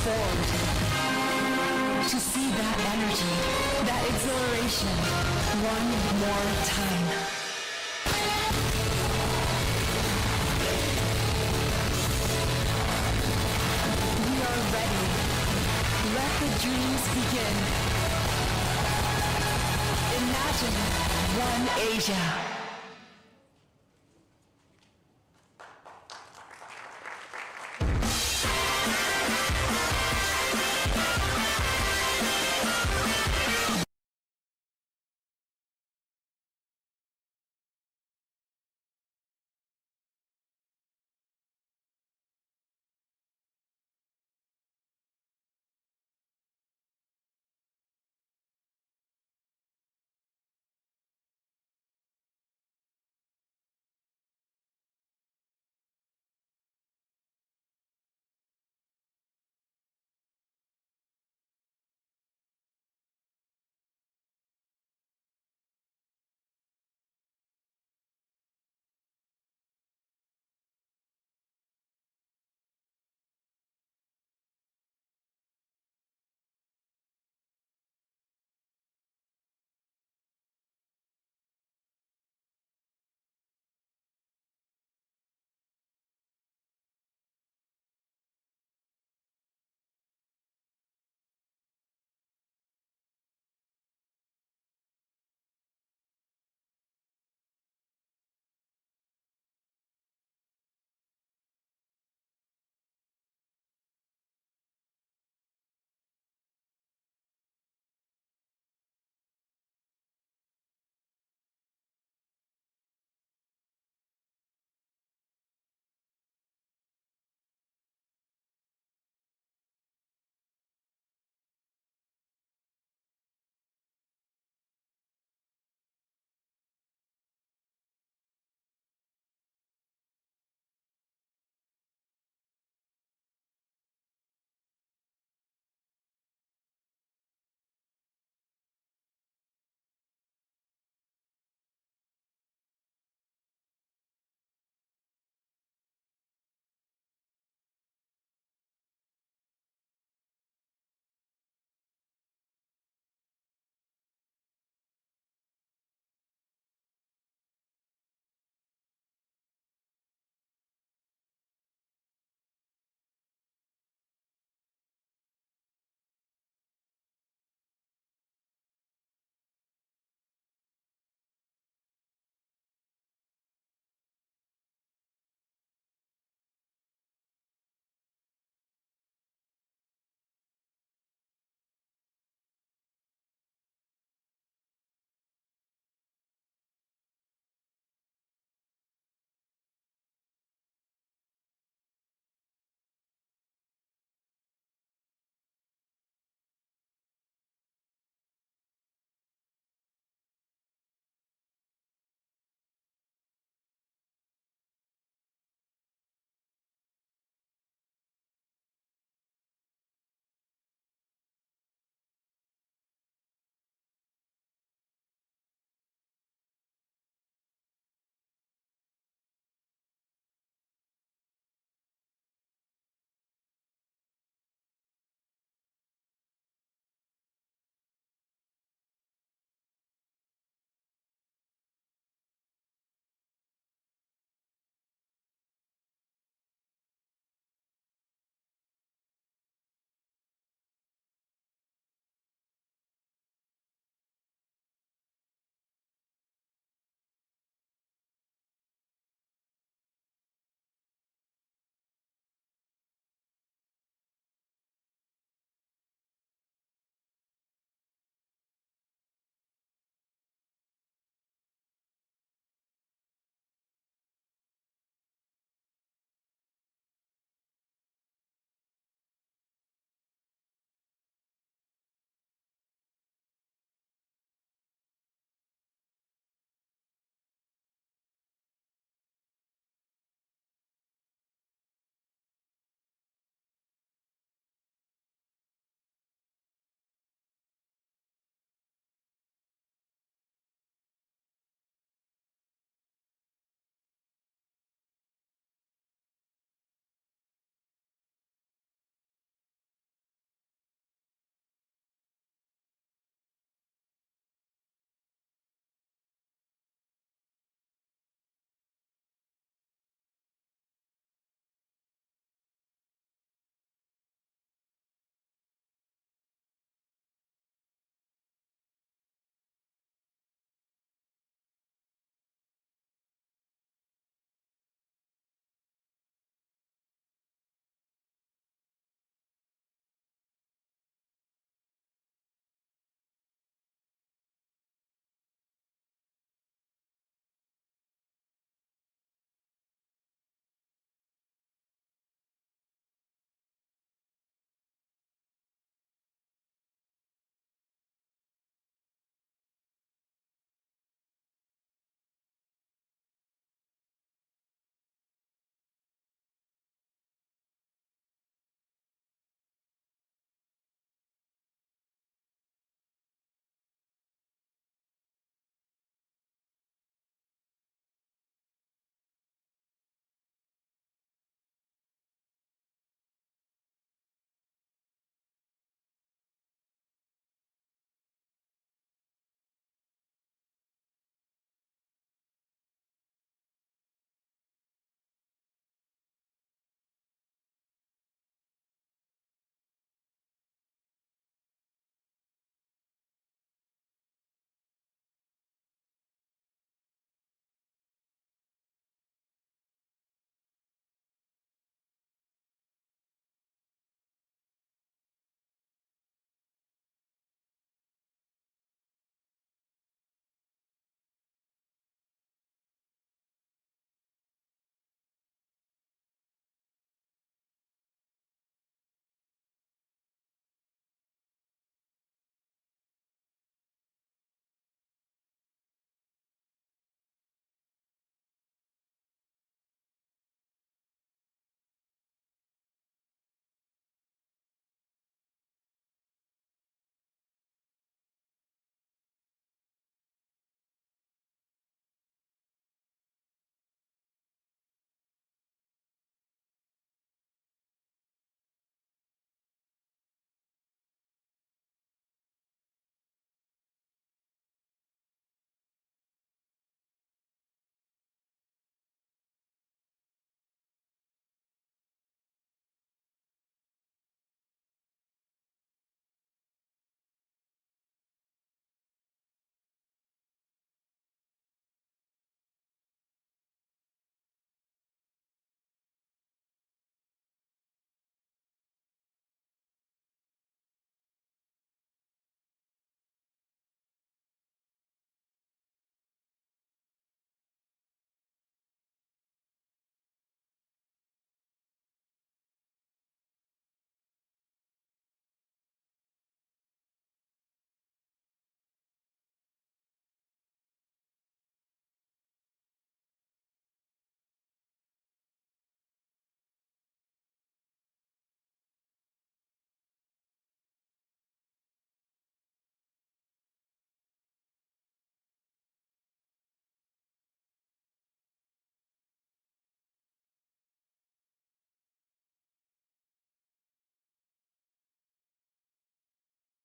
forward to see that energy, that exhilaration, one more time. We are ready. Let the dreams begin. Imagine one Asia.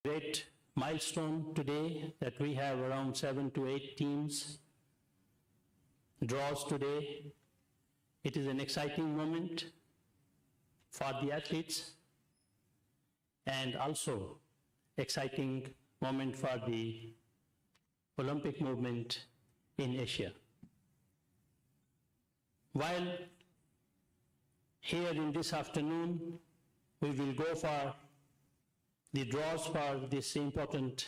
great milestone today that we have around 7 to 8 teams draws today. It is an exciting moment for the athletes and also exciting moment for the Olympic movement in Asia. While here in this afternoon, we will go for the draws for this important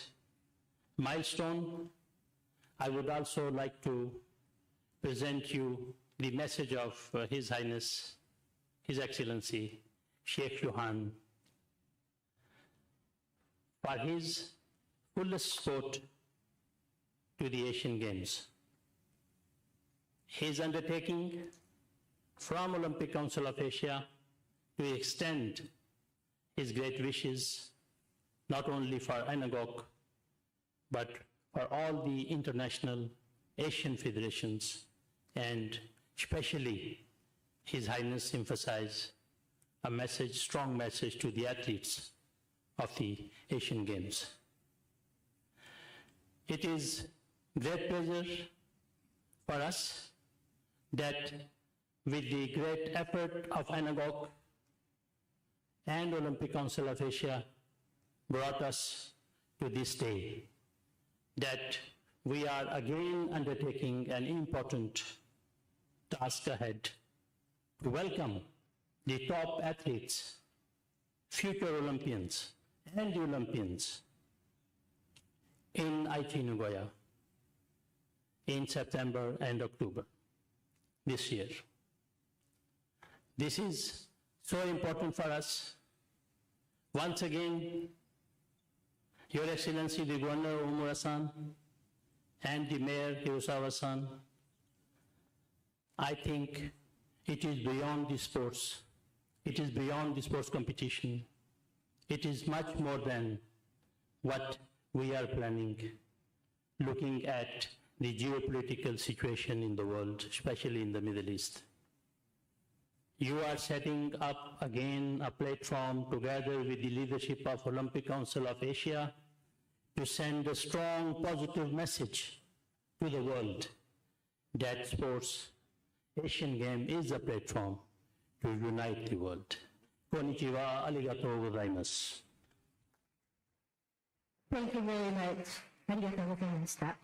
milestone, I would also like to present you the message of His Highness, His Excellency, Sheikh Johan, for his fullest support to the Asian Games. His undertaking from Olympic Council of Asia to extend his great wishes not only for Ainagok, but for all the international Asian federations, and especially His Highness emphasized a message, strong message to the athletes of the Asian Games. It is great pleasure for us that with the great effort of Ainagok and Olympic Council of Asia brought us to this day, that we are again undertaking an important task ahead to welcome the top athletes, future Olympians and Olympians in Aichi-Nagoya in September and October this year. This is so important for us. Once again, Your Excellency the Governor Omura-san and the Mayor Hirosawa-san, I think it is beyond the sports. It is beyond the sports competition. It is much more than what we are planning, looking at the geopolitical situation in the world, especially in the Middle East. You are setting up again a platform together with the leadership of Olympic Council of Asia to send a strong positive message to the world that sports, Asian Game is a platform to unite the world. Konnichiwa, arigatou gozaimasu. Thank you very much. ありがとうございました。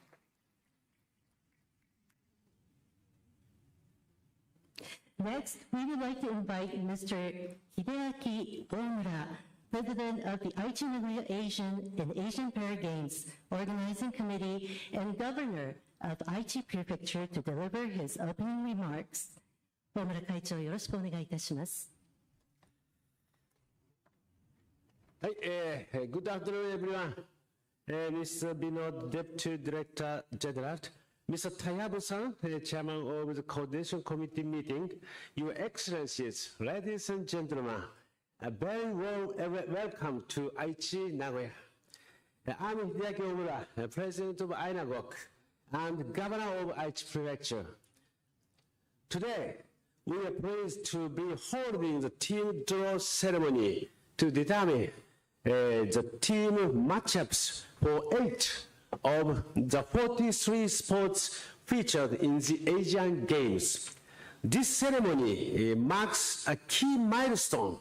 Next, we would like to invite Mr. Hideaki Omura, President of the Aichi-Nagoya Asian and Asian Paragames Organizing Committee and Governor of Aichi Prefecture, to deliver his opening remarks. 大村会長、よろしくお願いいたします。Hi, good afternoon, everyone. Mr. Binod, Deputy Director General, Mr. Tayabu-san, Chairman of the Coordination Committee meeting, Your Excellencies, ladies and gentlemen, a very warm welcome to Aichi-Nagoya. I'm Hideaki Omura, President of Ainagok and Governor of Aichi Prefecture. Today, we are pleased to be holding the team draw ceremony to determine the team matchups for 8 of the 43 sports featured in the Asian Games. This ceremony marks a key milestone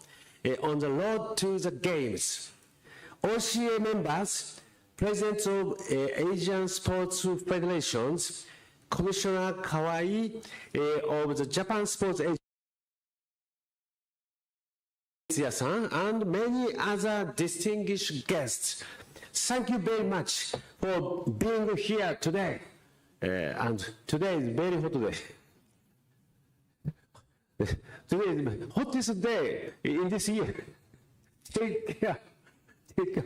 on the road to the Games. OCA members, presidents of Asian Sports Federations, Commissioner Kawai of the Japan Sports Asia, and many other distinguished guests, thank you very much for being here today. And today is very hot day. Today is the hottest day in this year. Take care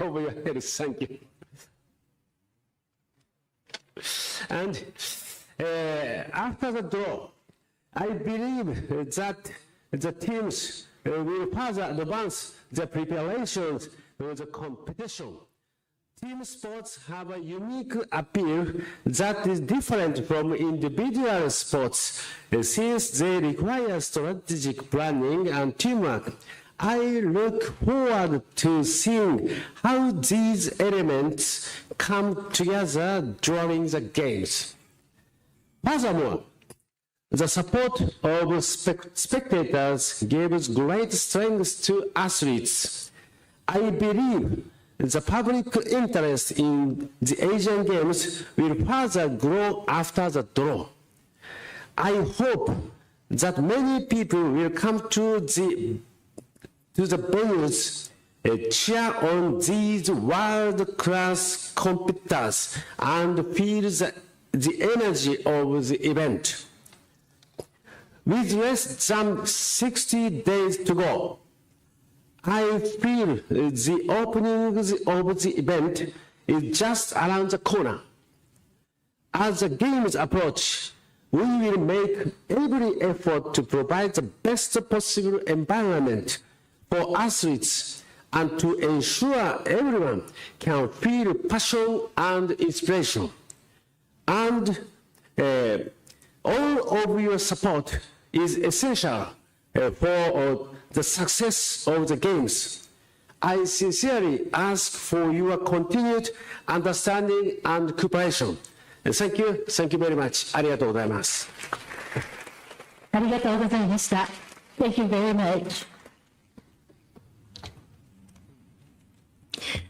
of your health. Thank you. And after the draw, I believe that the teams will further advance the preparations for the competition. Team sports have a unique appeal that is different from individual sports, since they require strategic planning and teamwork, I look forward to seeing how these elements come together during the games. Furthermore, the support of spectators gives great strength to athletes. I believe the public interest in the Asian Games will further grow after the draw. I hope that many people will come to the venues, cheer on these world-class competitors, and feel the energy of the event. With less than 60 days to go, I feel the opening of the event is just around the corner. As the games approach, we will make every effort to provide the best possible environment for athletes and to ensure everyone can feel passion and inspiration. And all of your support is essential for the success of the games. I sincerely ask for your continued understanding and cooperation. Thank you very much. ありがとうございます。ありがとうございました。Thank you very much.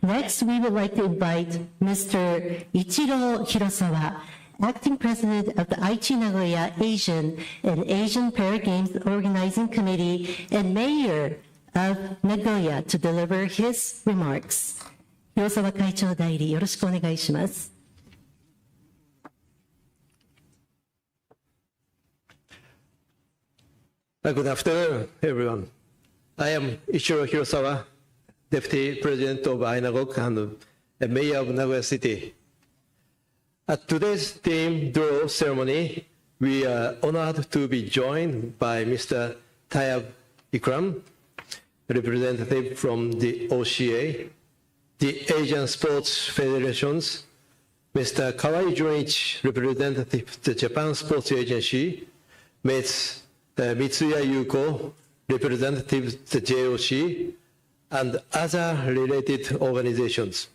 Next, we would like to invite Mr. Ichiro Hirosawa, Acting President of the Aichi-Nagoya Asian and Asian Paragames Organizing Committee and Mayor of Nagoya, to deliver his remarks. 広沢会長代理、よろしくお願いします。Good afternoon, everyone. I am Ichiro Hirosawa, Deputy President of Ainagok and Mayor of Nagoya City. At today's team draw ceremony, we are honored to be joined by Mr. Tayyab Ikram, representative from the OCA, the Asian Sports Federations, Mr. Kawai Junichi, representative of the Japan Sports Agency, Ms. Mitsuya Yuko, representative of the JOC, and other related organizations.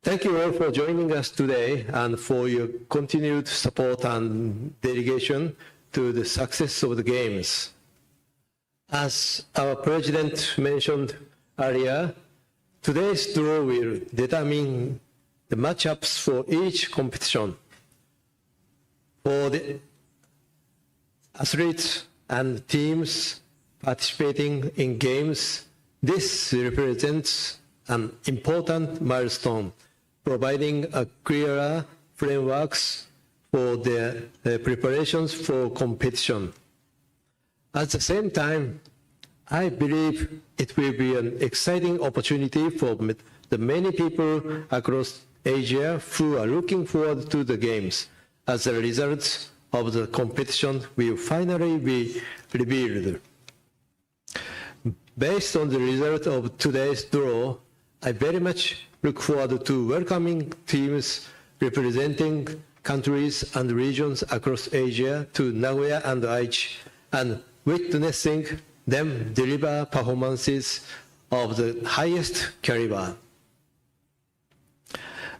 Thank you all for joining us today and for your continued support and dedication to the success of the Games. As our President mentioned earlier, today's draw will determine the matchups for each competition. For the athletes and teams participating in games, this represents an important milestone, providing a clearer frameworks for their preparations for competition. At the same time, I believe it will be an exciting opportunity for the many people across Asia who are looking forward to the games, as the results of the competition will finally be revealed. Based on the result of today's draw, I very much look forward to welcoming teams representing countries and regions across Asia to Nagoya and Aichi, and witnessing them deliver performances of the highest caliber.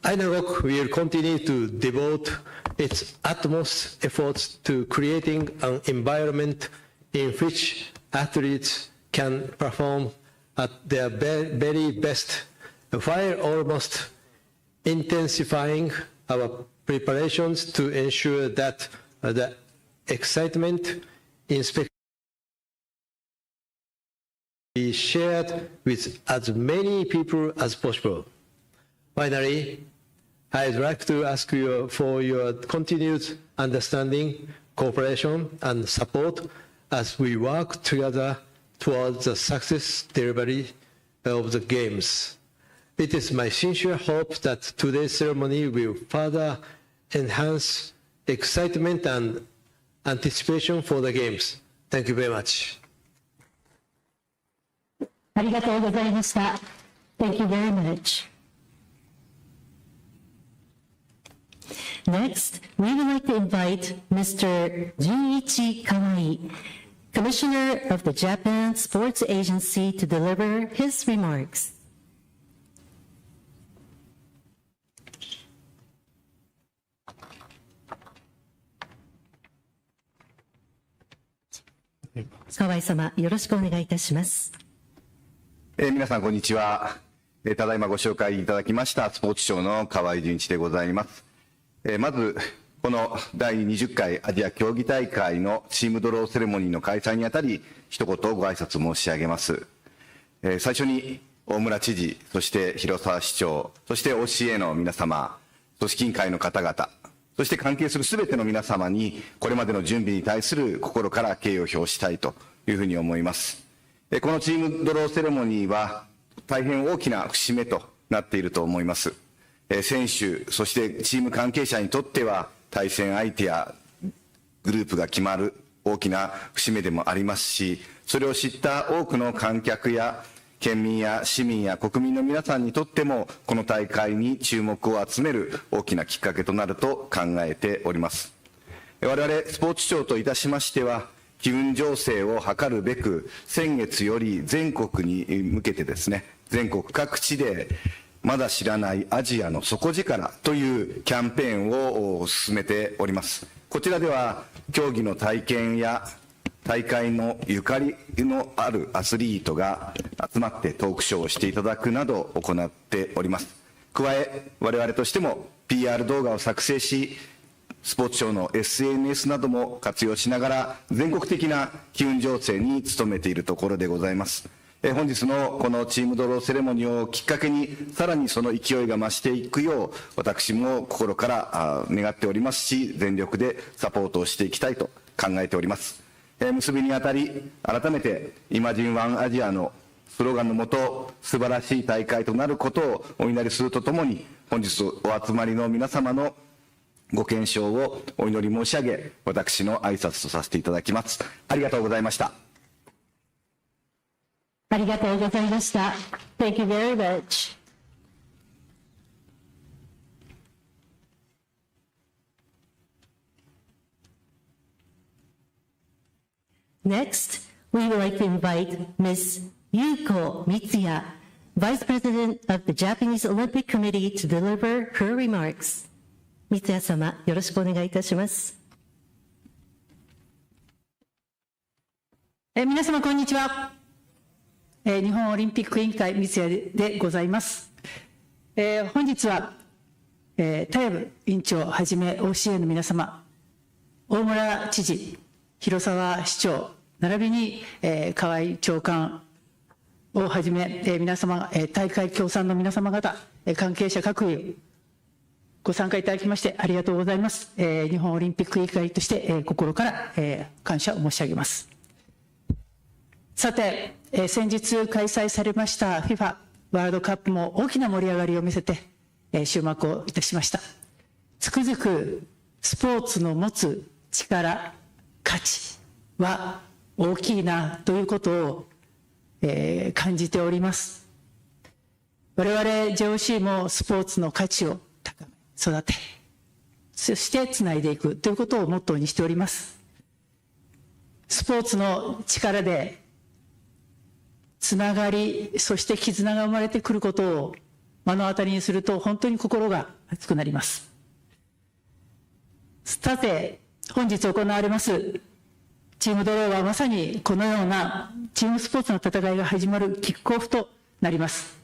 Ainagok will continue to devote its utmost efforts to creating an environment in which athletes can perform at their very best, while almost intensifying our preparations to ensure that the excitement is shared with as many people as possible. Finally, I'd like to ask you for your continued understanding, cooperation, and support as we work together towards the success delivery of the Games. It is my sincere hope that today's ceremony will further enhance excitement and anticipation for the Games. Thank you very much. ありがとうございました。Thank you very much. Next, we would like to invite Mr. Junichi Kawai, Commissioner of the Japan Sports Agency, to deliver his remarks.河合様、よろしくお願いいたします。皆さん、こんにちは。ただいまご紹介いただきましたスポーツ庁の河合純一でございます。まず、この第20回アジア競技大会のチームドローセレモニーの開催にあたり、一言ご挨拶申し上げます。最初に大村知事、そして広沢市長、そして OCA の皆様、組織委員会の方々、そして関係するすべての皆様に、これまでの準備に対する心から敬意を表したいというふうに思います。このチームドローセレモニーは、大変大きな節目となっていると思います。選手、そしてチーム関係者にとっては、対戦相手やグループが決まる大きな節目でもありますし、それを知った多くの観客や県民や市民や国民の皆さんにとっても、この大会に注目を集める大きなきっかけとなると考えております。我々スポーツ庁といたしましては、機運醸成を図るべく、先月より全国に向けてですね、全国各地でまだ知らないアジアの底力というキャンペーンを進めております。こちらでは競技の体験や大会のゆかりのあるアスリートが集まってトークショーをしていただくなど行っております。加え、我々としても PR 動画を作成し、スポーツ庁の SNS なども活用しながら全国的な機運醸成に努めているところでございます。本日のこのチームドローセレモニーをきっかけに、さらにその勢いが増していくよう、私も心から願っておりますし、全力でサポートをしていきたいと考えております。結びにあたり、改めてイマジンワンアジアのスローガンのもと、素晴らしい大会となることをお祈りするとともに、本日お集まりの皆様のご健勝をお祈り申し上げ、私の挨拶とさせていただきます。ありがとうございました。ありがとうございました。Thank you very much. Next, we would like to invite Ms. Yuko Mitsuya, Vice President of the Japanese Olympic Committee, to deliver her remarks. 三ツ矢様、よろしくお願いいたします。皆様、こんにちは。日本オリンピック委員会三ツ矢でございます。本日は、田藪委員長はじめ OCA の皆様、大村知事、広沢市長、並びに、河合長官をはじめ、皆様、大会協賛の皆様方、関係者各位、ご参加いただきましてありがとうございます。日本オリンピック委員会として、心から、感謝を申し上げます。さて、先日開催されました FIFA ワールドカップも大きな盛り上がりを見せて、終幕をいたしました。つくづくスポーツの持つ力、価値は大きいなということを、感じております。我々 JOC もスポーツの価値を高め、育て、そしてつないでいくということをモットーにしております。スポーツの力でつながり、そして絆が生まれてくることを目の当たりにすると本当に心が熱くなります。さて、本日行われますチームドローはまさにこのようなチームスポーツの戦いが始まるキックオフとなります。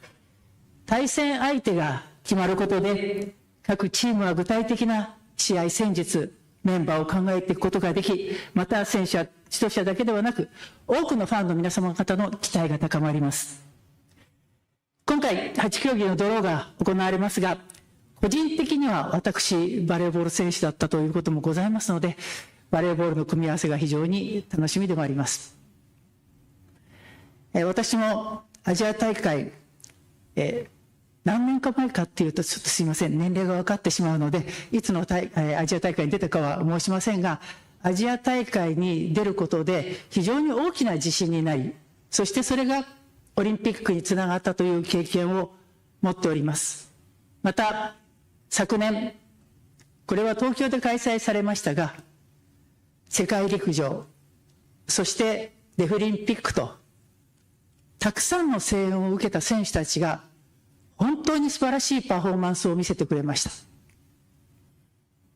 対戦相手が決まることで、各チームは具体的な試合戦術、メンバーを考えていくことができ、また選手や指導者だけではなく、多くのファンの皆様方の期待が高まります。今回、8競技のドローが行われますが、個人的には私、バレーボール選手だったということもございますので、バレーボールの組み合わせが非常に楽しみでもあります。私もアジア大会、何年か前かっていうとちょっとすいません、年齢が分かってしまうので、いつのアジア大会に出たかは申しませんが、アジア大会に出ることで非常に大きな自信になり、そしてそれがオリンピックにつながったという経験を持っております。また、昨年、これは東京で開催されましたが、世界陸上、そしてデフリンピックと、たくさんの声援を受けた選手たちが、本当に素晴らしいパフォーマンスを見せてくれました。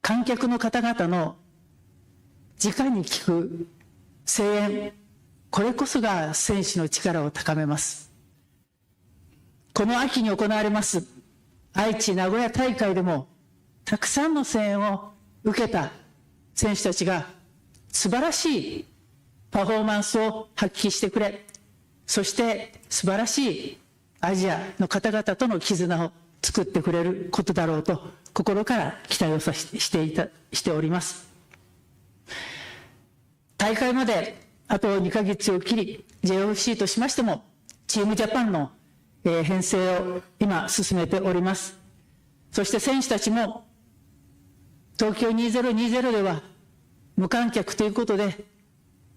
観客の方々の直に聞く声援、これこそが選手の力を高めます。この秋に行われます愛知名古屋大会でも、たくさんの声援を受けた選手たちが素晴らしいパフォーマンスを発揮してくれ、そして素晴らしいアジアの方々との絆を作ってくれることだろうと、心から期待をしております。大会まであと2ヶ月を切り、JOC としましてもチームジャパンの編成を今進めております。そして選手たちも東京2020では無観客ということで、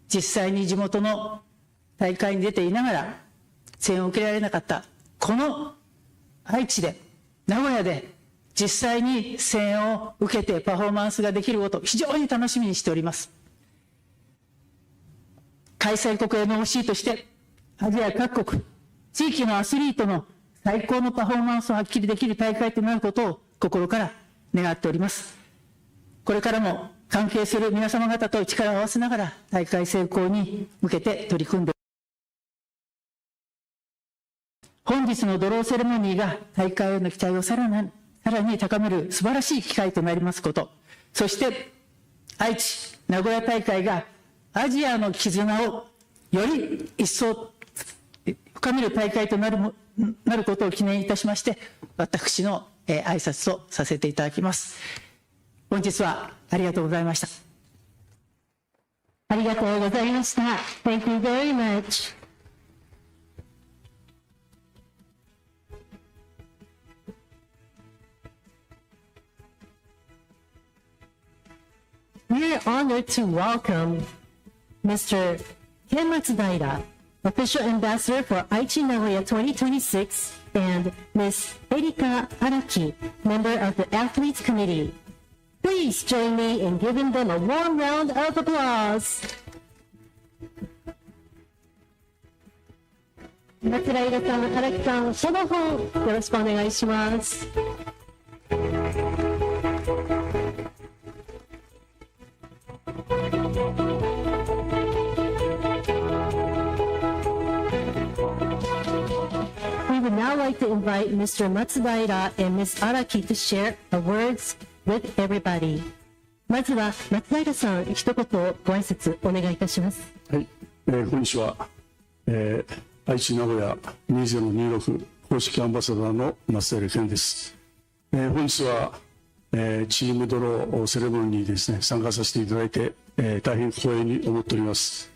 実際に地元の大会に出ていながら声援を受けられなかった、この愛知で、名古屋で実際に声援を受けてパフォーマンスができることを非常に楽しみにしております。開催国 NOC としてアジア各国地域のアスリートの最高のパフォーマンスを発揮できる大会となることを心から願っております。これからも関係する皆様方と力を合わせながら大会成功に向けて取り組んで、本日のドローセレモニーが大会への期待をさらに高める素晴らしい機会となりますこと、そして愛知名古屋大会がアジアの絆をより一層深める大会となることを記念いたしまして、私の挨拶とさせていただきます。本日はありがとうございました。ありがとうございました。Thank you very much. We are honored to welcome Mr. Ken Matsudaira, Official Ambassador for Aichi-Nagoya 2026, and Ms. Erika Araki, Member of the Athletes Committee. Please join me in giving them a warm round of applause. 松平さん、荒木さん、その本よろしくお願いします。We would now like to invite Mr. Matsudaira and Ms. Araki to share a words with everybody. まずは松平さん、一言ご挨拶お願いいたします。はい、こんにちは。愛知名古屋2026公式アンバサダーの松平健です。本日は、チームドローセレモニーですね、参加させていただいて、大変光栄に思っております。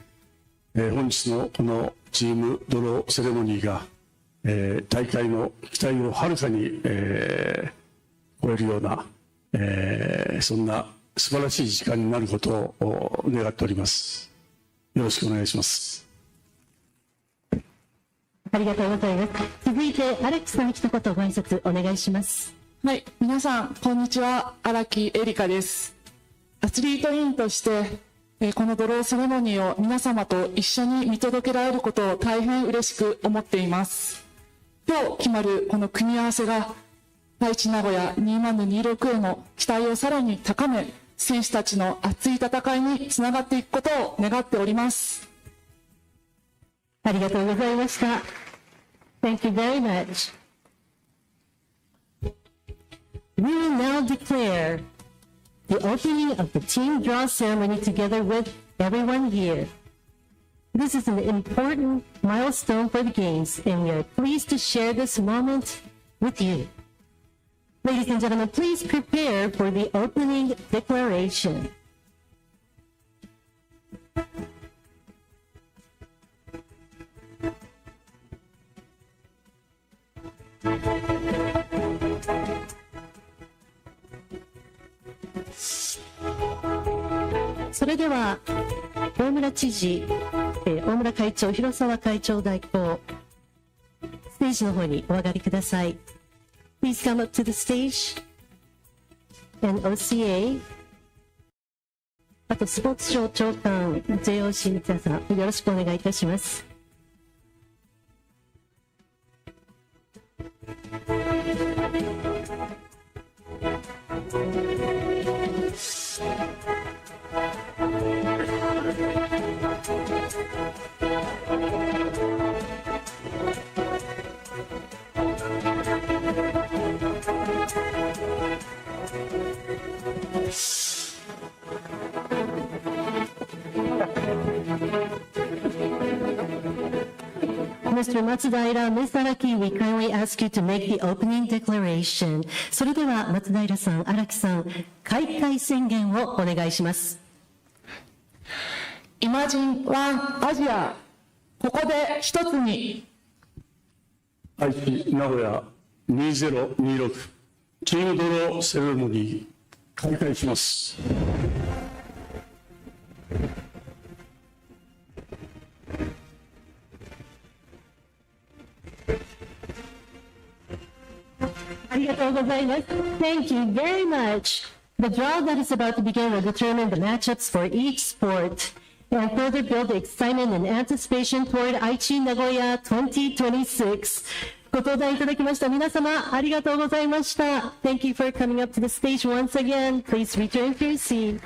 本日のこのチームドローセレモニーが、大会の期待をはるかに、超えるような、そんな素晴らしい時間になることを願っております。よろしくお願いします。ありがとうございます。続いて荒木さん、一言ご挨拶お願いします。はい、皆さんこんにちは、荒木絵里香です。アスリート委員として、このドローセレモニーを皆様と一緒に見届けられることを大変嬉しく思っています。今日決まるこの組み合わせが愛知名古屋2026への期待をさらに高め、選手たちの熱い戦いにつながっていくことを願っております。ありがとうございました。Thank you very much. We will now declare the opening of the team draw ceremony together with everyone here. This is an important milestone for the Games, and we are pleased to share this moment with you. Ladies and gentlemen, please prepare for the opening declaration. So, 大村知事、大村会長、広沢会長代行、ステージの方にお上がりください。Please come up to the stage and OCA あとスポーツ庁長官 JOC 三谷さん、よろしくお願いいたします。Mr. Matsudaira, Ms. Araki, we kindly ask you to make the opening declaration. それでは松平さん、荒木さん、開会宣言をお願いします。イマジンワンアジア、ここで一つに。愛知名古屋2026チームドローセレモニー開会します。ありがとうございます。Thank you very much. The draw that is about to begin will determine the matchups for each sport and further build the excitement and anticipation toward Aichi-Nagoya 2026. ご登壇いただきました皆様、ありがとうございました。Thank you for coming up to the stage once again. Please return to your seat.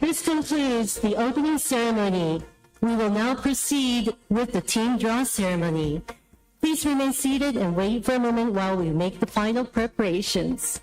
This concludes the opening ceremony. We will now proceed with the team draw ceremony. Please remain seated and wait for a moment while we make the final preparations.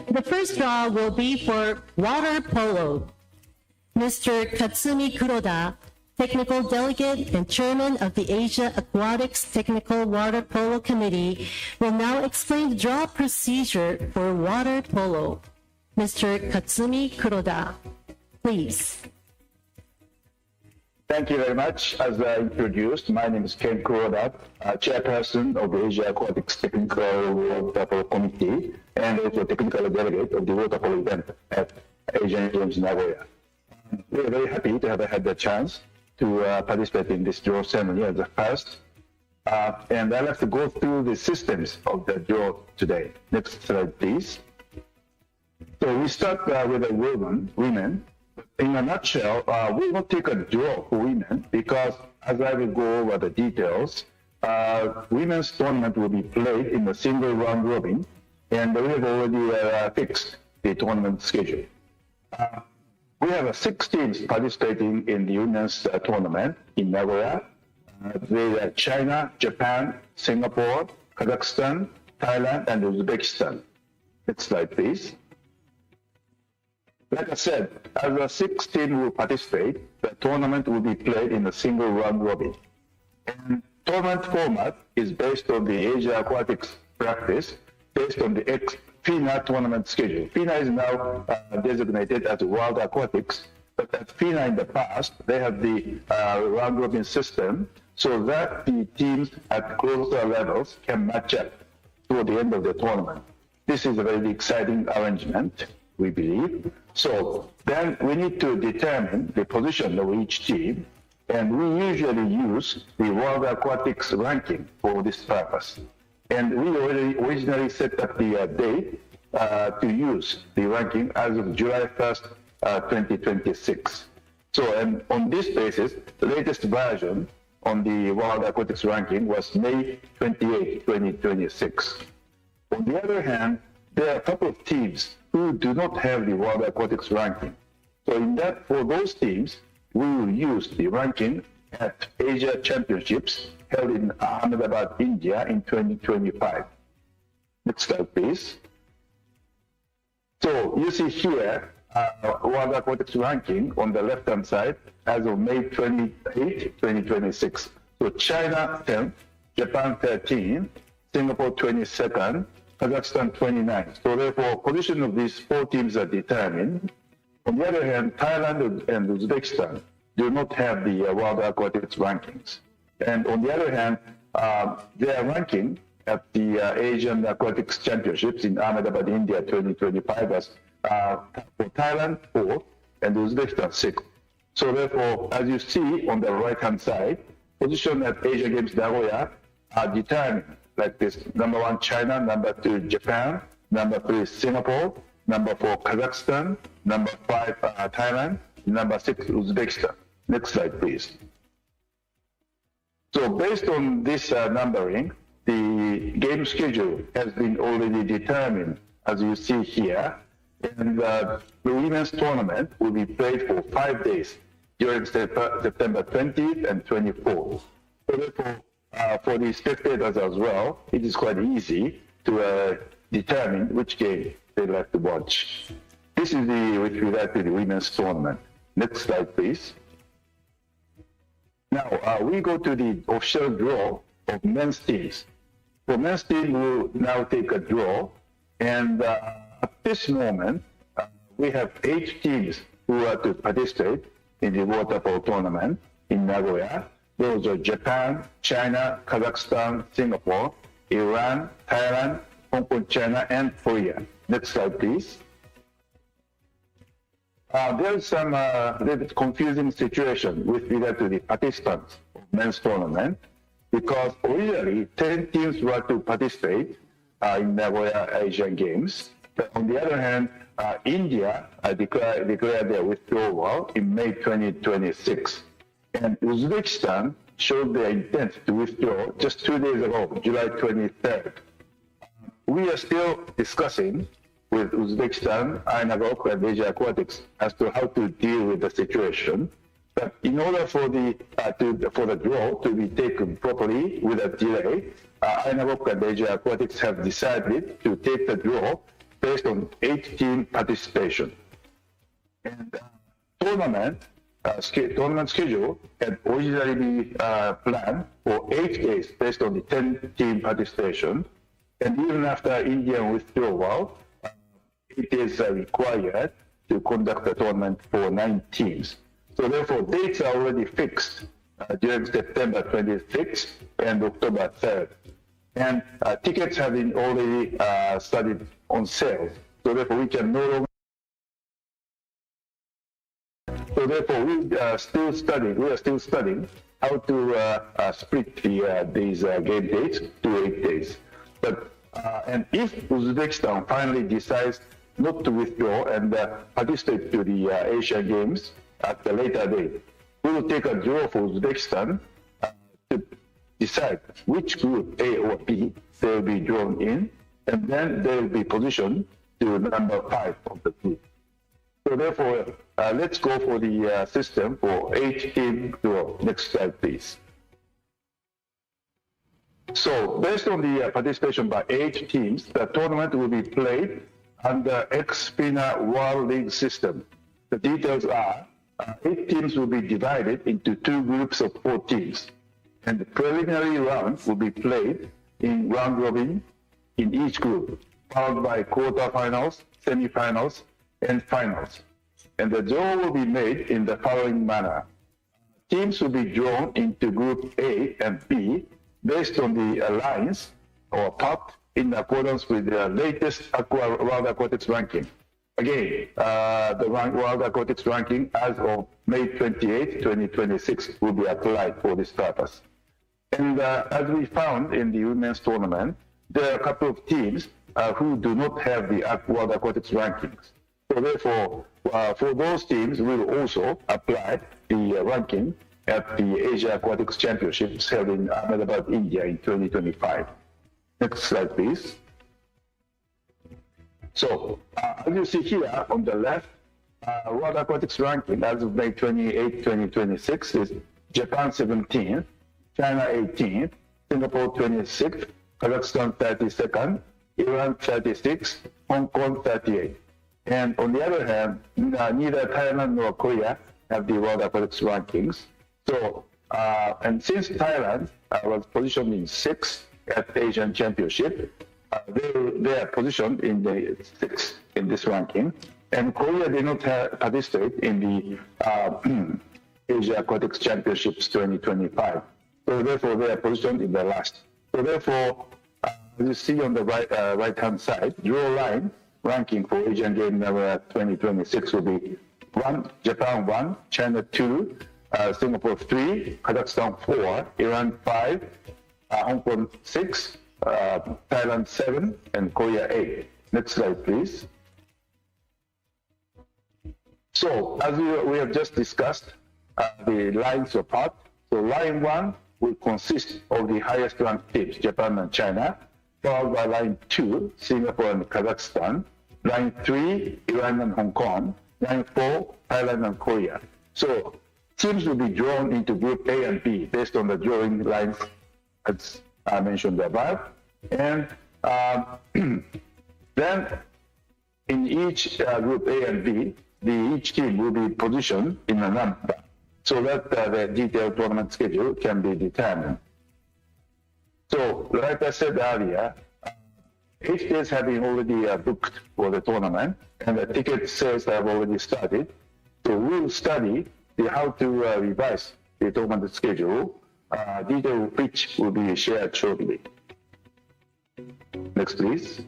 The first draw will be for water polo. Mr. Katsumi Kuroda, Technical Delegate and Chairman of the Asia Aquatics Technical Water Polo Committee, will now explain the draw procedure for water polo. Mr. Katsumi Kuroda, please. Thank you very much. As I introduced, my name is Ken Kuroda, Chairperson of the Asia Aquatics Technical Water Polo Committee and also Technical Delegate of the water polo event at Asian Games Nagoya. We are very happy to have had the chance to participate in this draw ceremony as the first. And I'd like to go through the systems of the draw today. Next slide, please. So we start with the women. In a nutshell, we will take a draw for women because, as I will go over the details, women's tournament will be played in a single round robin, and we have already fixed the tournament schedule. We have 6 teams participating in the women's tournament in Nagoya. They are China, Japan, Singapore, Kazakhstan, Thailand, and Uzbekistan. Next slide, please. Like I said, as the 6 teams will participate, the tournament will be played in a single round robin. And tournament format is based on the Asia Aquatics practice, based on the FINA tournament schedule. FINA is now designated as World Aquatics, but at FINA in the past, they have the round robin system so that the teams at closer levels can match up toward the end of the tournament. This is a very exciting arrangement, we believe. So then we need to determine the position of each team, and we usually use the World Aquatics ranking for this purpose. And we originally set up the date to use the ranking as of July 1st, 2026. So, and on this basis, the latest version on the World Aquatics ranking was May 28, 2026. On the other hand, there are a couple of teams who do not have the World Aquatics ranking. So for those teams, we will use the ranking at Asia Championships held in Ahmedabad, India in 2025. Next slide, please. So you see here, World Aquatics ranking on the left-hand side as of May 28, 2026. So China 10th, Japan 13th, Singapore 22nd, Kazakhstan 29th. So therefore, position of these 4 teams are determined. On the other hand, Thailand and Uzbekistan do not have the World Aquatics rankings. And on the other hand, their ranking at the Asian Aquatics Championships in Ahmedabad, India 2025 was for Thailand 4th and Uzbekistan 6th. So therefore, as you see on the right-hand side, position at Asian Games Nagoya are determined like this: number 1 China, number 2 Japan, number 3 Singapore, number 4 Kazakhstan, number 5 Thailand, number 6 Uzbekistan. Next slide, please. So based on this numbering, the game schedule has been already determined, as you see here. And the women's tournament will be played for 5 days during September 20th and 24th. So therefore, for the spectators as well, it is quite easy to determine which game they'd like to watch. This is with regard to the women's tournament. Next slide, please. Now, we go to the official draw of men's teams. For men's team, we'll now take a draw. And at this moment, we have 8 teams who are to participate in the water polo tournament in Nagoya. Those are Japan, China, Kazakhstan, Singapore, Iran, Thailand, Hong Kong, China, and Korea. Next slide, please. There's some little bit confusing situation with regard to the participants of men's tournament, because originally 10 teams were to participate in Nagoya Asian Games. But on the other hand, India declared their withdrawal in May 2026. And Uzbekistan showed their intent to withdraw just 2 days ago, July 23rd. We are still discussing with Uzbekistan, Aichi-Nagoya, and Asia Aquatics as to how to deal with the situation. But in order for the draw to be taken properly without delay, Aichi-Nagoya and Asia Aquatics have decided to take the draw based on 8-team participation. And tournament schedule had originally been planned for 8 days based on the 10-team participation. And even after Indian withdrawal, it is required to conduct the tournament for 9 teams. So therefore, dates are already fixed during September 26th and October 3rd. And tickets have been already started on sale. So therefore, we can no longer. So therefore, we are still studying how to split these game dates to 8 days. But and if Uzbekistan finally decides not to withdraw and participate to the Asian Games at a later date, we will take a draw for Uzbekistan to decide which group A or B they will be drawn in, and then they will be positioned to number 5 of the group. So therefore, let's go for the system for 8-team draw. Next slide, please. So based on the participation by 8 teams, the tournament will be played under ex-FINA World League system. The details are 8 teams will be divided into 2 groups of 4 teams. And the preliminary round will be played in round robin in each group, followed by quarterfinals, semifinals, and finals. And the draw will be made in the following manner. Teams will be drawn into Group A and B based on the lines or pot in accordance with the latest World Aquatics ranking. Again, the World Aquatics ranking as of May 28, 2026 will be applied for this purpose. And as we found in the women's tournament, there are a couple of teams who do not have the World Aquatics rankings. So therefore, for those teams, we will also apply the ranking at the Asia Aquatics Championships held in Ahmedabad, India in 2025. Next slide, please. So, as you see here on the left, World Aquatics ranking as of May 28, 2026 is Japan 17th, China 18th, Singapore 26th, Kazakhstan 32nd, Iran 36th, Hong Kong 38th. And on the other hand, neither Thailand nor Korea have the World Aquatics rankings. So, and since Thailand was positioned in 6th at the Asian Championship, they are positioned in the 6th in this ranking. And Korea did not participate in the Asia Aquatics Championships 2025. So therefore, they are positioned in the last. So therefore, as you see on the right-hand side, draw line ranking for Asian Games 2026 will be 1, Japan 1, China 2, Singapore 3, Kazakhstan 4, Iran 5, Hong Kong 6, Thailand 7, and Korea 8. Next slide, please. So, as we have just discussed, the lines of part. So, line 1 will consist of the highest ranked teams, Japan and China, followed by line 2, Singapore and Kazakhstan, line 3, Iran and Hong Kong, line 4, Thailand and Korea. So, teams will be drawn into Group A and B based on the drawing lines as I mentioned above. And then in each Group A and B, each team will be positioned in a number so that the detailed tournament schedule can be determined. So, like I said earlier, 8 days have been already booked for the tournament, and the ticket sales have already started. So we'll study how to revise the tournament schedule, detail of which will be shared shortly. Next, please.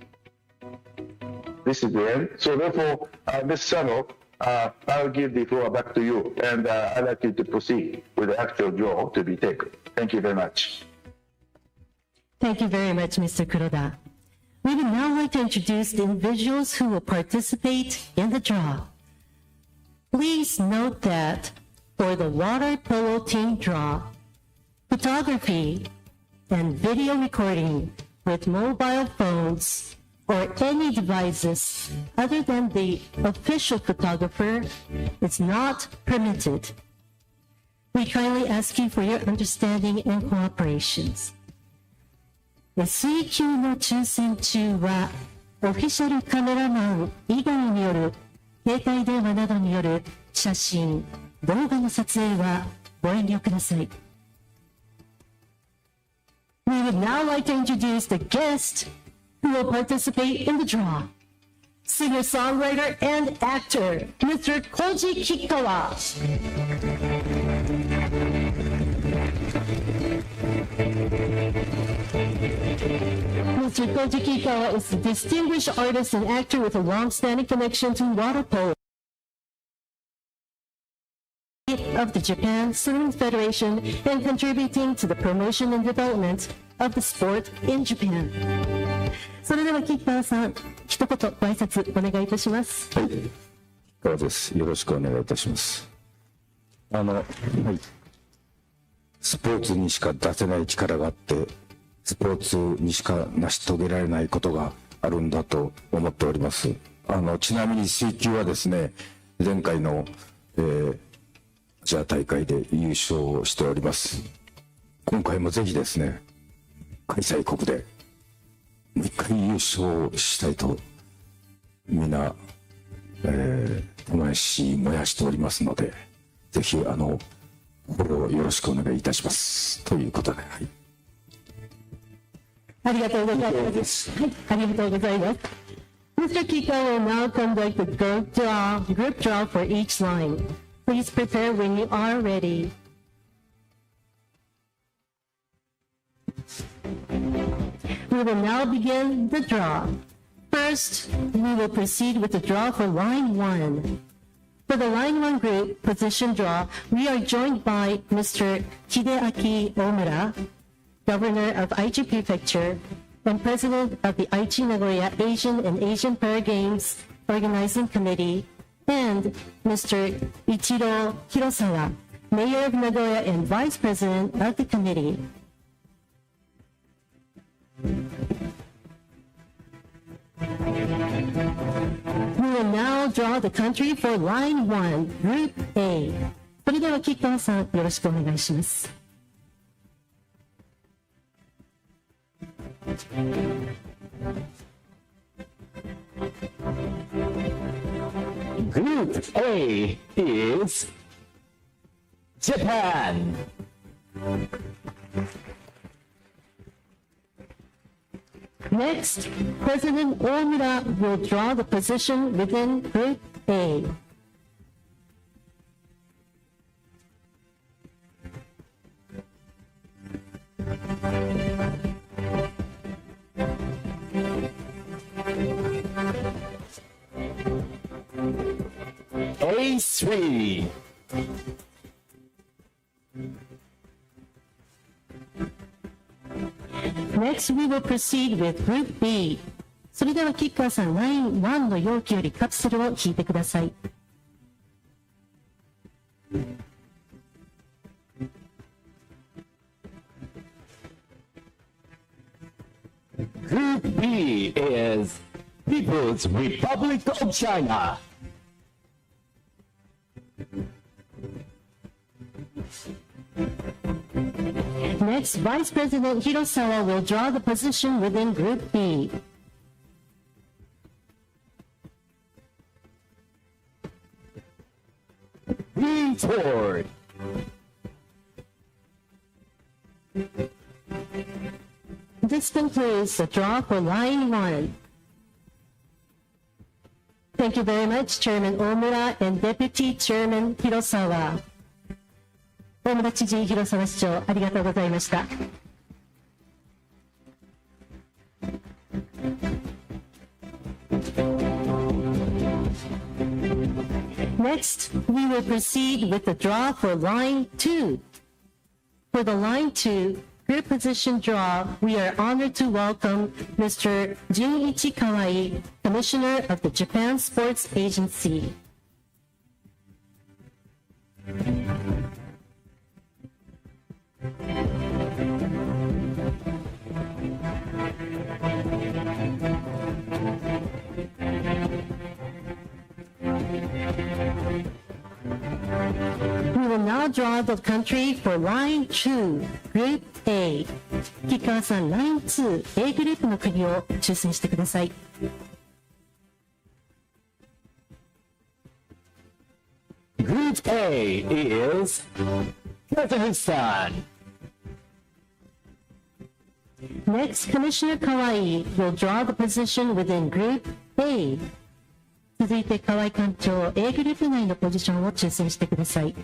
This is the end. So therefore, Ms. Sano, I'll give the floor back to you, and I'd like you to proceed with the actual draw to be taken. Thank you very much. Thank you very much, Mr. Kuroda. We would now like to introduce the individuals who will participate in the draw. Please note that for the water polo team draw, photography and video recording with mobile phones or any devices other than the official photographer is not permitted. We kindly ask you for your understanding and cooperation. 水球の抽選中は、オフィシャルカメラマン以外による携帯電話などによる写真、動画の撮影はご遠慮ください。We would now like to introduce the guest who will participate in the draw. Singer-songwriter and actor, Mr. Koji Kikawa. Mr. Koji Kikawa is a distinguished artist and actor with a long-standing connection to water polo of the Japan Swimming Federation and contributing to the promotion and development of the sport in Japan. それではキカワさん、一言ご挨拶お願いいたします。はい、キカワです。よろしくお願いいたします。はい、スポーツにしか出せない力があって、スポーツにしか成し遂げられないことがあるんだと思っております。ちなみに水球はですね、前回の、アジア大会で優勝しております。今回もぜひですね、開催国でもう一回優勝したいとみんな、魂燃やしておりますので、ぜひ心をよろしくお願いいたしますということで、はい、ありがとうございます。はい、ありがとうございます。Mr. Kiko will now conduct the group draw for each line. Please prepare when you are ready. We will now begin the draw. First, we will proceed with the draw for line 1. For the line 1 group position draw, we are joined by Mr. Hideaki Omura, Governor of Aichi Prefecture, and President of the Aichi-Nagoya Asian and Asian Paragames Organizing Committee, and Mr. Ichiro Hirosawa, Mayor of Nagoya and Vice President of the committee. We will now draw the country for line 1, Group A. それでは吉川さん、よろしくお願いします。Group A is Japan. Next, President Omura will draw the position within Group A. A3. Next, we will proceed with Group B. それではキッカーさん、ライン1の容器よりカプセルを引いてください。Group B is People's Republic of China. Next, Vice President Hirosawa will draw the position within Group B. Lean forward. This concludes the draw for line 1. Thank you very much, Chairman Omura and Deputy Chairman Hirosawa. 大村知事、広沢市長、ありがとうございました。Next, we will proceed with the draw for line 2. For the line 2 group position draw, we are honored to welcome Mr. Junichi Kawai, Commissioner of the Japan Sports Agency. We will now draw the country for line 2, Group A. 吉川さん、ライン2、A グループの国を抽選してください。Group A is Kazakhstan. Next, Commissioner Kawai will draw the position within Group A. 続いて河合館長 A グループ内のポジションを抽選してください。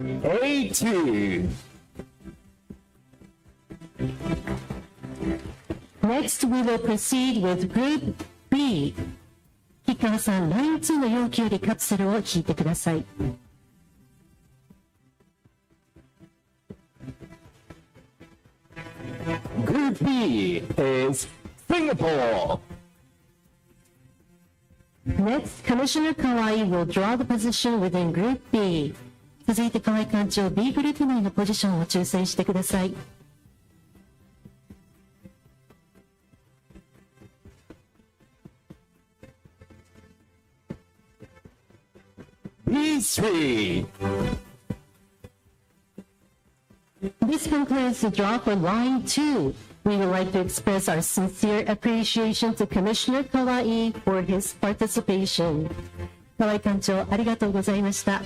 A2. Next, we will proceed with Group B. 吉川さん、ライン2の容器よりカプセルを引いてください。Group B is Singapore. Next, Commissioner Kawai will draw the position within Group B. 続いて河合館長 B グループ内のポジションを抽選してください。line 3. This concludes the draw for line 2. We would like to express our sincere appreciation to Commissioner Kawai for his participation. 河合館長、ありがとうございました。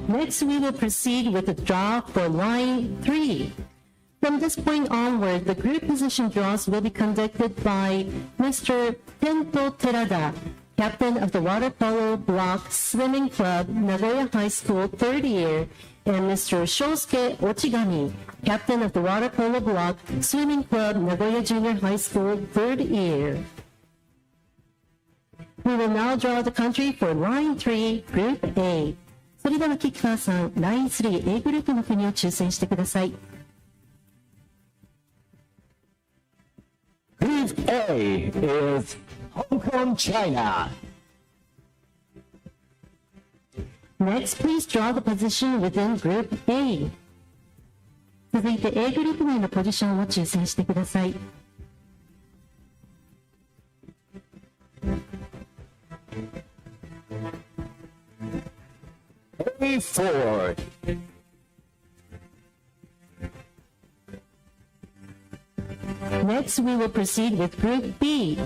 Next, we will proceed with the draw for line 3. From this point onward, the group position draws will be conducted by Mr. Tento Terada, captain of the Water Polo Block Swimming Club, Nagoya High School, 3rd year, and Mr. Shosuke Ochigami, captain of the Water Polo Block Swimming Club, Nagoya Junior High School, 3rd year. We will now draw the country for line 3, Group A. それでは吉川さん、ライン 3A グループの国を抽選してください。Group A is Hong Kong, China. Next, please draw the position within Group A. 続いて A グループ内のポジションを抽選してください。A4. Next, we will proceed with Group B.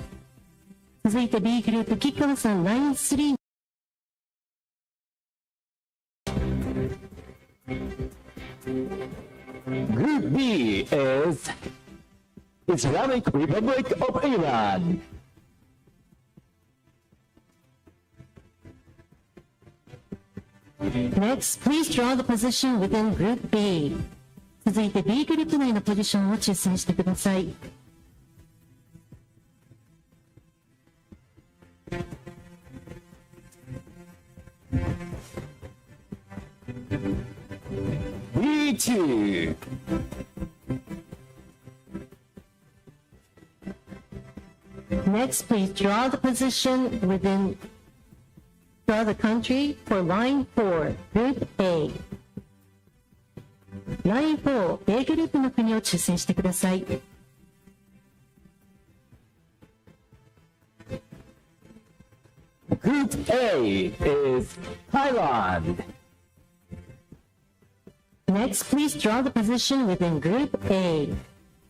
続いて B グループ、吉川さん、ライン 3。Group B is Islamic Republic of Iran. Next, please draw the position within Group B. 続いて B グループ内のポジションを抽選してください。B2. Next, please draw the position within, draw the country for line 4, Group A. ライン4、A グループの国を抽選してください。Group A is Thailand. Next, please draw the position within Group A.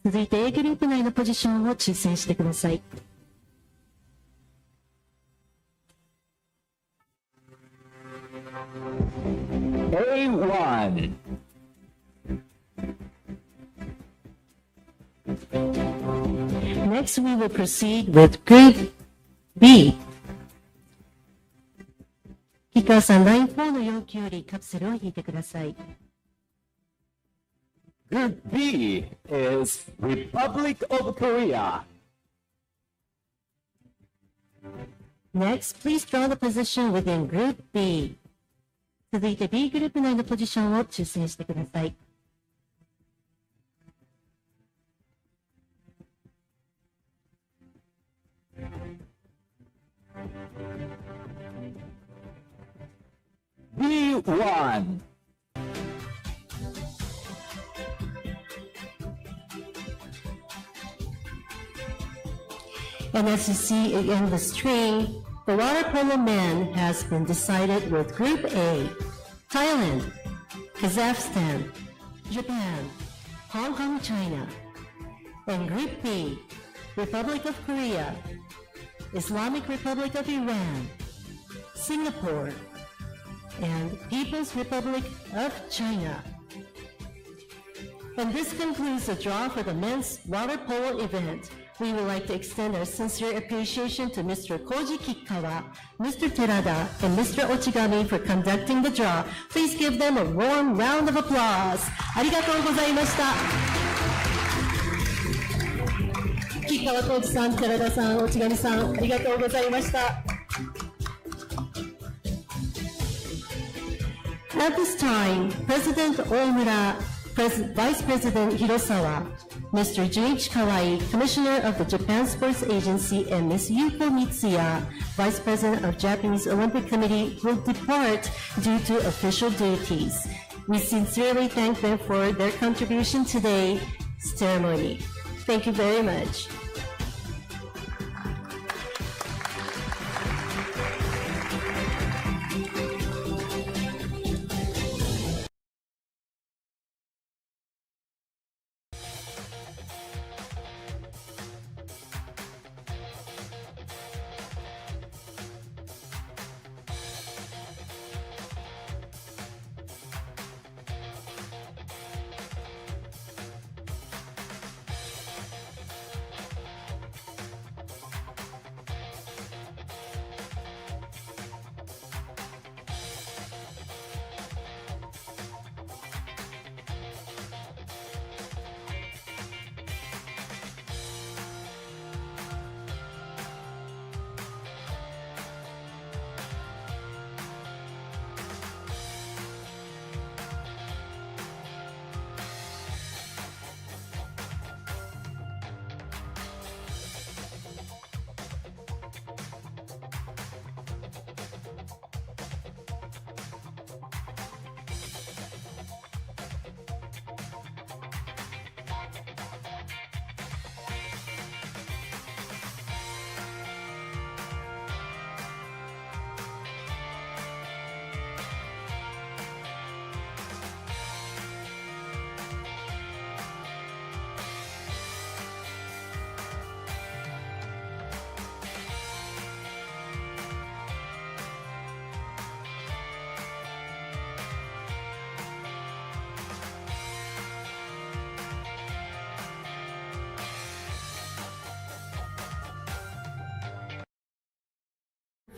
続いて A グループ内のポジションを抽選してください。A1. Next, we will proceed with Group B. 吉川さん、ライン4の要求よりカプセルを引いてください。Group B is Republic of Korea. Next, please draw the position within Group B. 続いて B グループ内のポジションを抽選してください。B1. And as you see in the string, the water polo man has been decided with Group A, Thailand, Kazakhstan, Japan, Hong Kong, China, and Group B, Republic of Korea, Islamic Republic of Iran, Singapore, and People's Republic of China. And this concludes the draw for the men's water polo event. We would like to extend our sincere appreciation to Mr. Koji Kikawa, Mr. Terada, and Mr. Ochigami for conducting the draw. Please give them a warm round of applause. ありがとうございました。吉川浩司さん、寺田さん、ochigamiさん、ありがとうございました。At this time, President Omura, Vice President Hirosawa, Mr. Junichi Kawai, Commissioner of the Japan Sports Agency, and Ms. Yuko Mitsuya, Vice President of Japanese Olympic Committee, will depart due to official duties. We sincerely thank them for their contribution to today's ceremony. Thank you very much.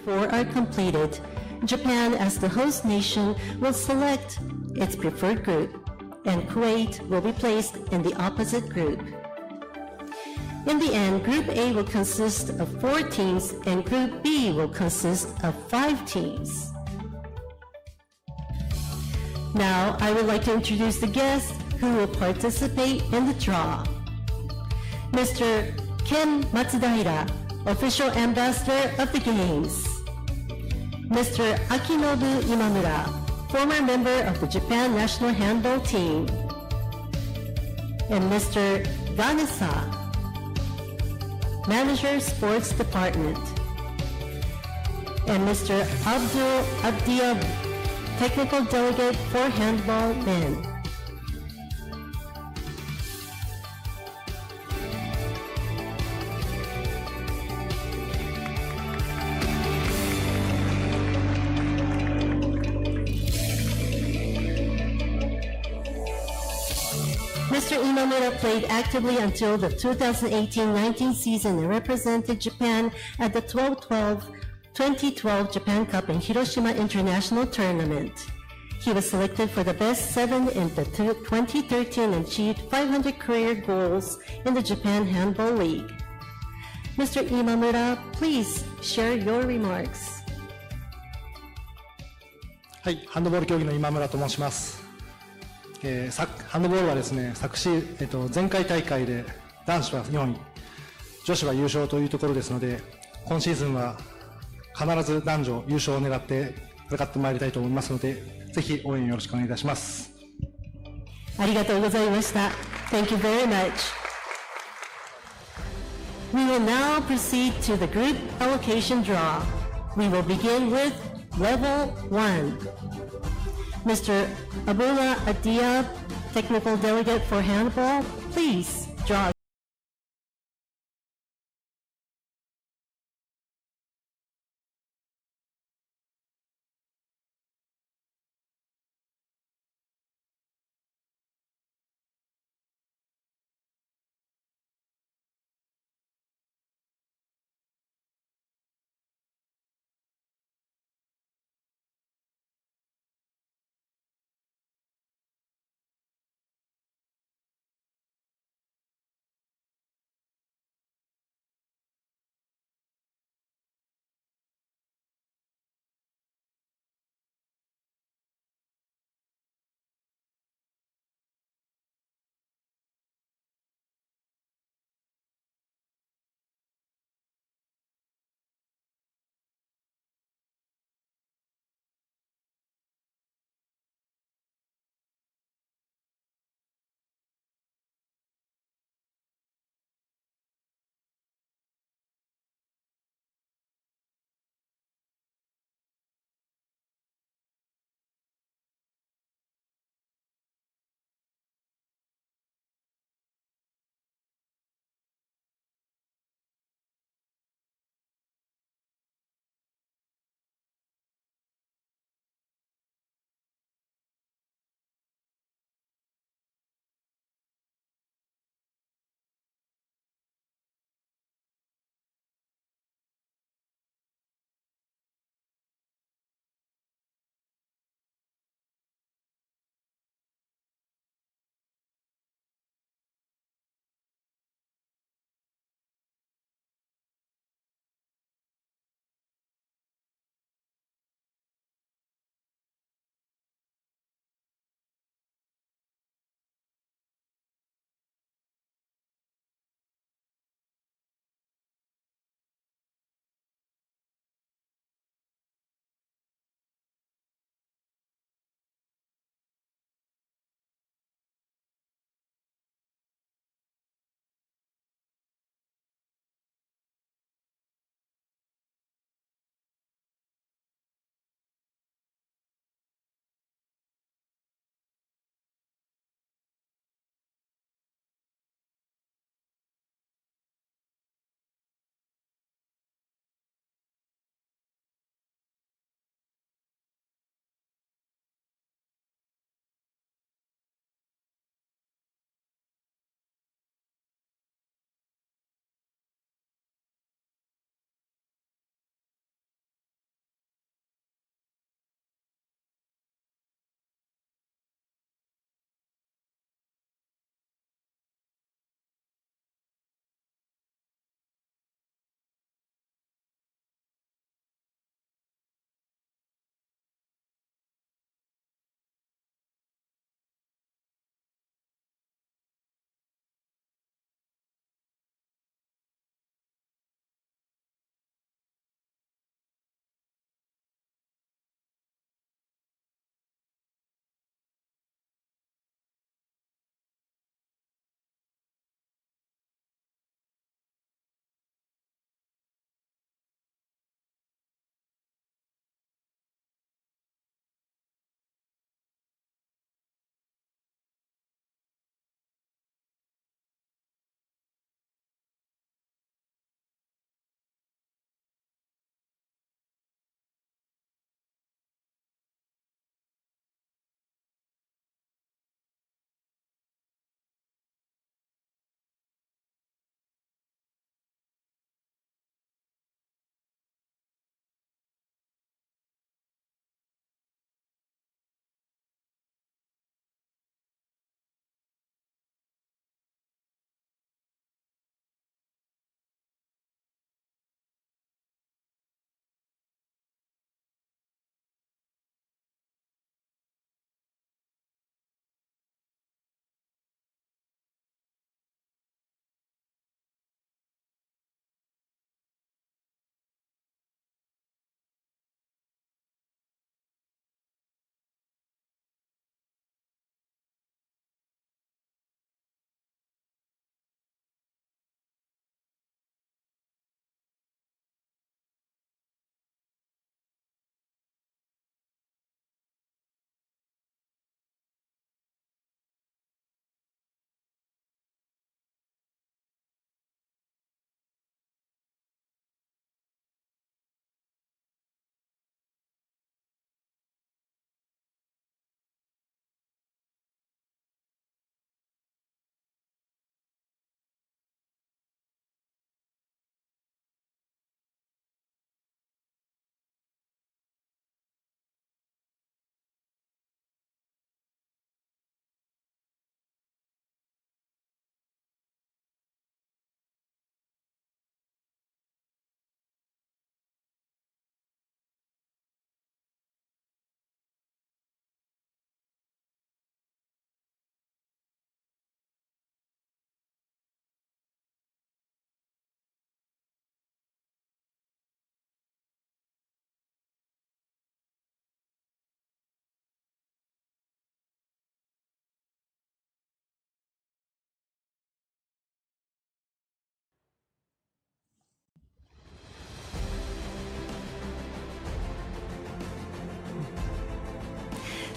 Four are completed. Japan, as the host nation, will select its preferred group, and Kuwait will be placed in the opposite group. In the end, Group A will consist of 4 teams, and Group B will consist of 5 teams. Now, I would like to introduce the guests who will participate in the draw. Mr. Ken Matsudaira, Official Ambassador of the Games. Mr. Akinobu Imamura, former member of the Japan National Handball Team. And Mr. Vanessa, Manager Sports Department. And Mr. Abdul Abdiab, Technical Delegate for Handball Men. Mr. Imamura played actively until the 2018-19 season and represented Japan at the 2012 Japan Cup and Hiroshima International Tournament. He was selected for the best 7 in the 2013 and achieved 500 career goals in the Japan Handball League. Mr. Imamura, please share your remarks. はい、ハンドボール競技の今村と申します。ハンドボールはですね、前回大会で男子は4位、女子は優勝というところですので、今シーズンは必ず男女優勝を狙って戦ってまいりたいと思いますので、ぜひ応援よろしくお願いいたします。ありがとうございました。Thank you very much. We will now proceed to the group allocation draw. We will begin with Level 1. Mr. Abdullah Adiab, Technical Delegate for Handball, please draw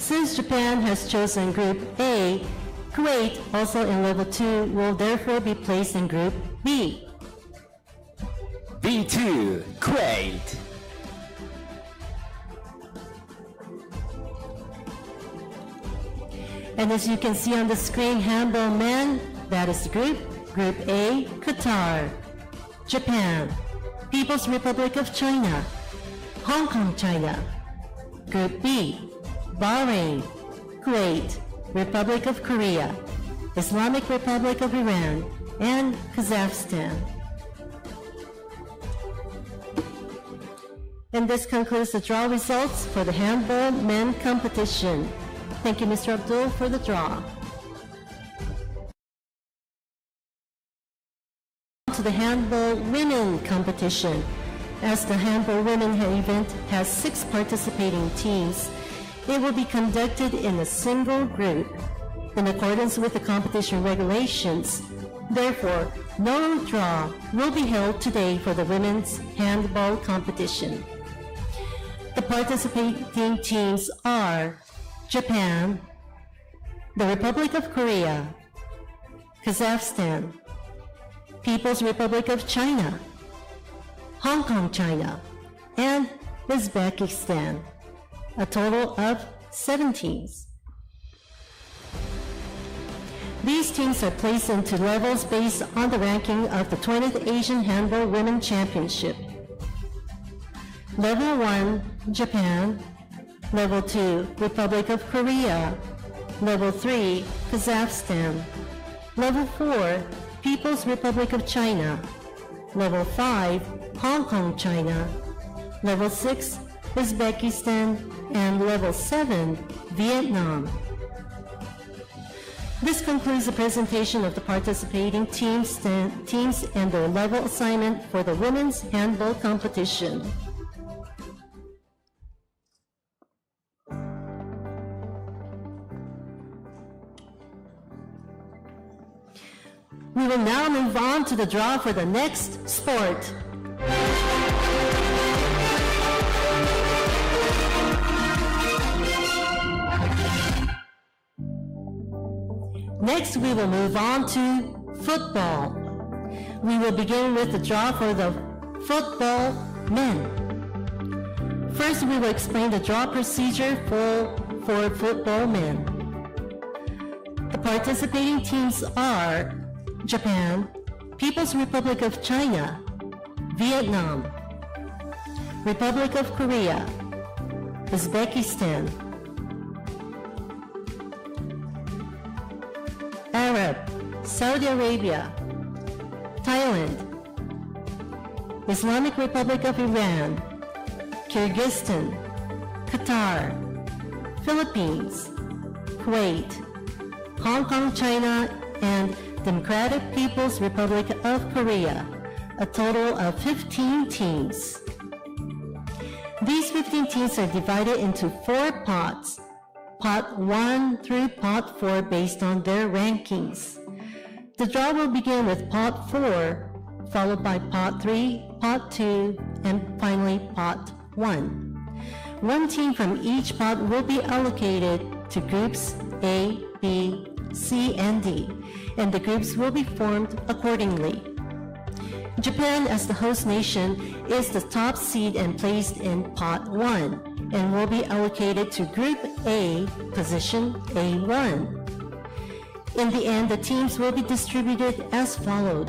Since Japan has chosen Group A, Kuwait, also in Level 2, will therefore be placed in Group B. B2, Kuwait. And as you can see on the screen, handball men, that is the group. Group A, Qatar, Japan, People's Republic of China, Hong Kong, China. Group B, Bahrain, Kuwait, Republic of Korea, Islamic Republic of Iran, and Kazakhstan. And this concludes the draw results for the handball men competition. Thank you, Mr. Abdul, for the draw. To the handball women competition. As the handball women event has 6 participating teams, it will be conducted in a single group in accordance with the competition regulations. Therefore, no draw will be held today for the women's handball competition. The participating teams are Japan, the Republic of Korea, Kazakhstan, People's Republic of China, Hong Kong, China, and Uzbekistan, a total of 7 teams. These teams are placed into levels based on the ranking of the 20th Asian Handball Women Championship. Level 1, Japan. Level 2, Republic of Korea. Level 3, Kazakhstan. Level 4, People's Republic of China. Level 5, Hong Kong, China. Level 6, Uzbekistan. And Level 7, Vietnam. This concludes the presentation of the participating teams and their level assignment for the women's handball competition. We will now move on to the draw for the next sport. Next, we will move on to football. We will begin with the draw for the football men. First, we will explain the draw procedure for football men. The participating teams are Japan, People's Republic of China, Vietnam, Republic of Korea, Uzbekistan, Arab, Saudi Arabia, Thailand, Islamic Republic of Iran, Kyrgyzstan, Qatar, Philippines, Kuwait, Hong Kong, China, and Democratic People's Republic of Korea, a total of 15 teams. These 15 teams are divided into 4 pots, pot 1 through pot 4 based on their rankings. The draw will begin with pot 4, followed by pot 3, pot 2, and finally pot 1. One team from each pot will be allocated to groups A, B, C, and D, and the groups will be formed accordingly. Japan, as the host nation, is the top seed and placed in pot 1 and will be allocated to Group A, position A1. In the end, the teams will be distributed as followed.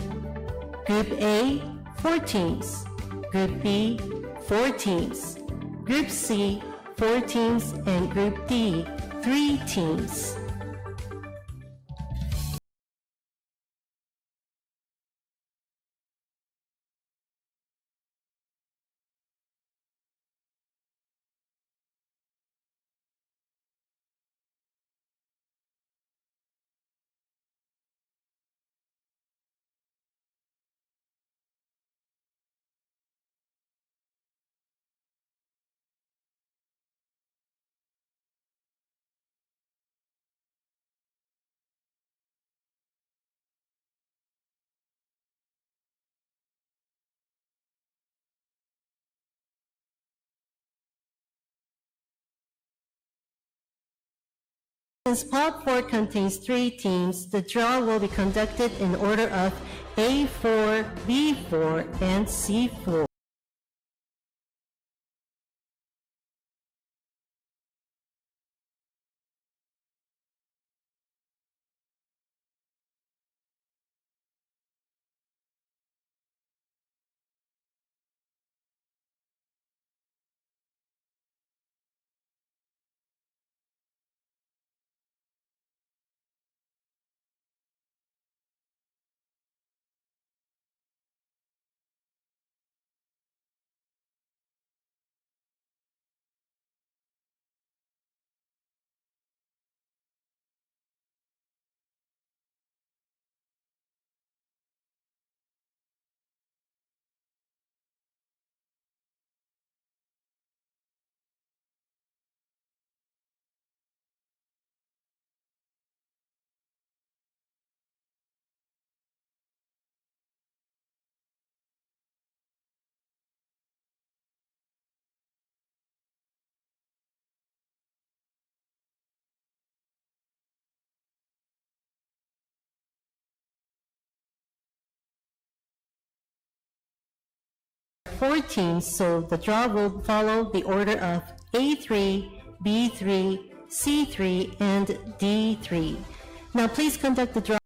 Group A, 4 teams. Group B, 4 teams. Group C, 4 teams. And Group D, 3 teams. Since Pot 4 contains 3 teams, the draw will be conducted in order of A4, B4, and C4. Four teams, so the draw will follow the order of A3, B3, C3, and D3. Now please conduct the draw.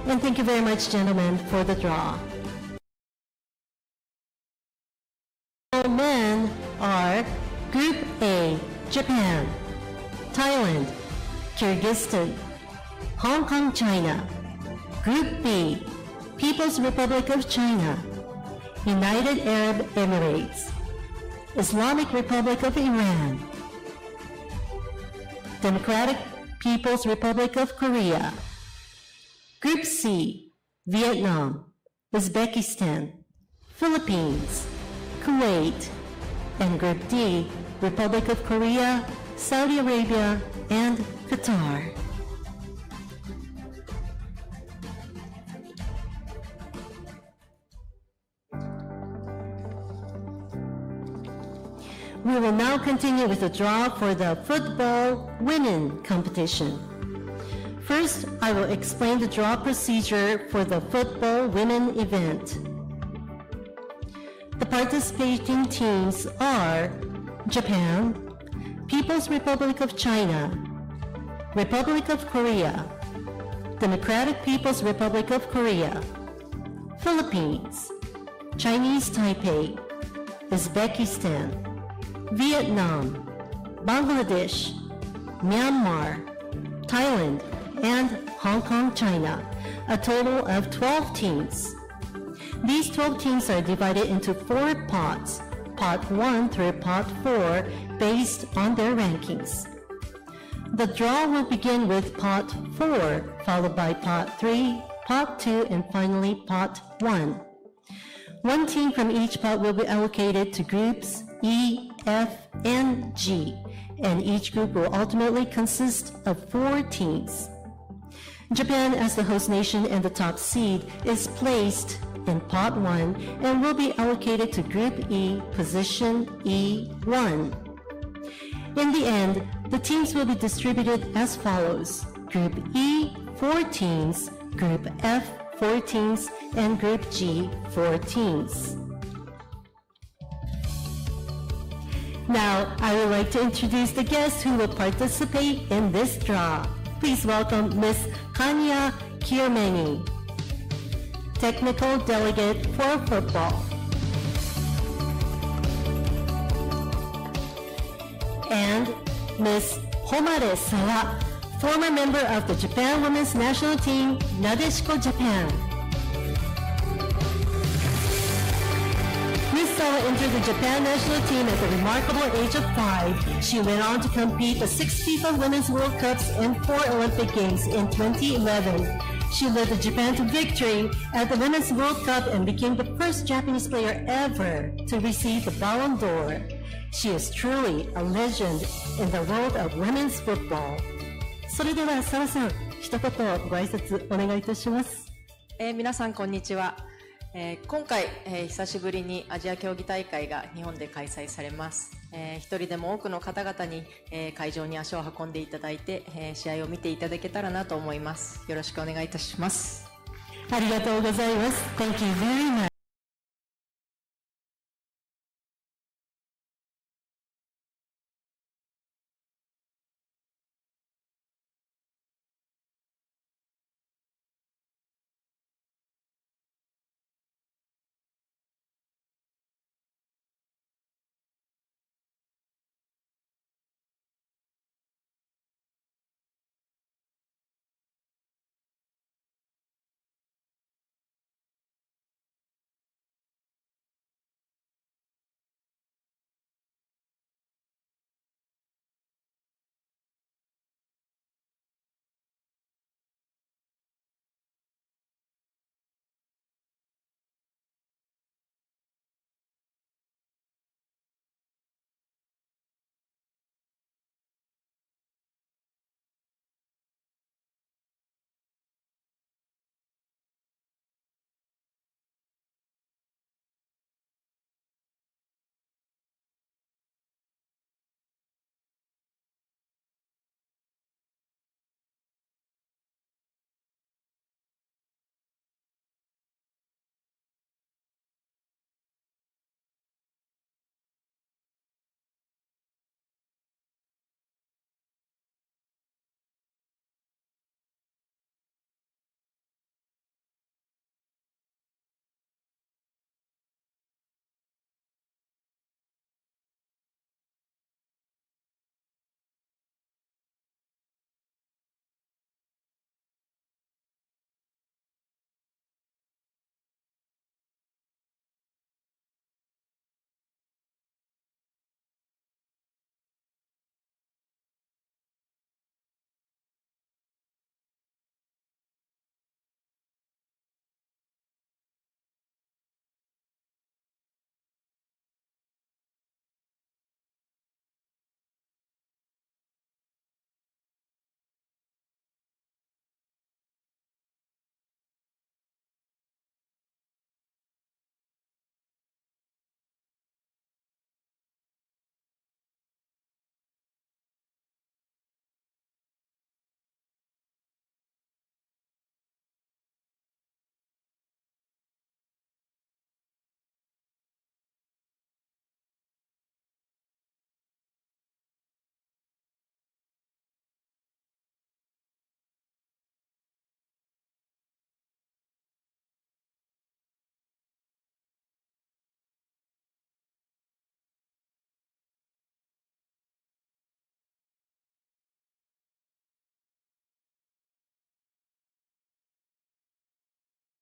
And thank you very much, gentlemen, for the draw. Men are Group A, Japan, Thailand, Kyrgyzstan, Hong Kong, China. Group B, People's Republic of China, United Arab Emirates, Islamic Republic of Iran, Democratic People's Republic of Korea. Group C, Vietnam, Uzbekistan, Philippines, Kuwait, and Group D, Republic of Korea, Saudi Arabia, and Qatar. We will now continue with the draw for the football women competition. First, I will explain the draw procedure for the football women event. The participating teams are Japan, People's Republic of China, Republic of Korea, Democratic People's Republic of Korea, Philippines, Chinese Taipei, Uzbekistan, Vietnam, Bangladesh, Myanmar, Thailand, and Hong Kong, China, a total of 12 teams. These 12 teams are divided into 4 pots, pot 1 through pot 4, based on their rankings. The draw will begin with pot 4, followed by pot 3, pot 2, and finally pot 1. One team from each pot will be allocated to groups E, F, and G, and each group will ultimately consist of 4 teams. Japan, as the host nation and the top seed, is placed in pot 1 and will be allocated to Group E, position E1. In the end, the teams will be distributed as follows: Group E, 4 teams, Group F, 4 teams, and Group G, 4 teams. Now, I would like to introduce the guests who will participate in this draw. Please welcome Ms. Kanya Kiermeni, Technical Delegate for Football, and Ms. Homare Sawa, former member of the Japan Women's National Team, Nadeshiko Japan. Ms. Sawa entered the Japan national team at the remarkable age of 5. She went on to compete the 6 FIFA Women's World Cups and 4 Olympic Games in 2011. She led Japan to victory at the Women's World Cup and became the first Japanese player ever to receive the Ballon d'Or. She is truly a legend in the world of women's football. それではサラさん、一言ご挨拶お願いいたします。皆さんこんにちは。今回、久しぶりにアジア競技大会が日本で開催されます。一人でも多くの方々に、会場に足を運んでいただいて、試合を見ていただけたらなと思います。よろしくお願いいたします。ありがとうございます。Thank you very much.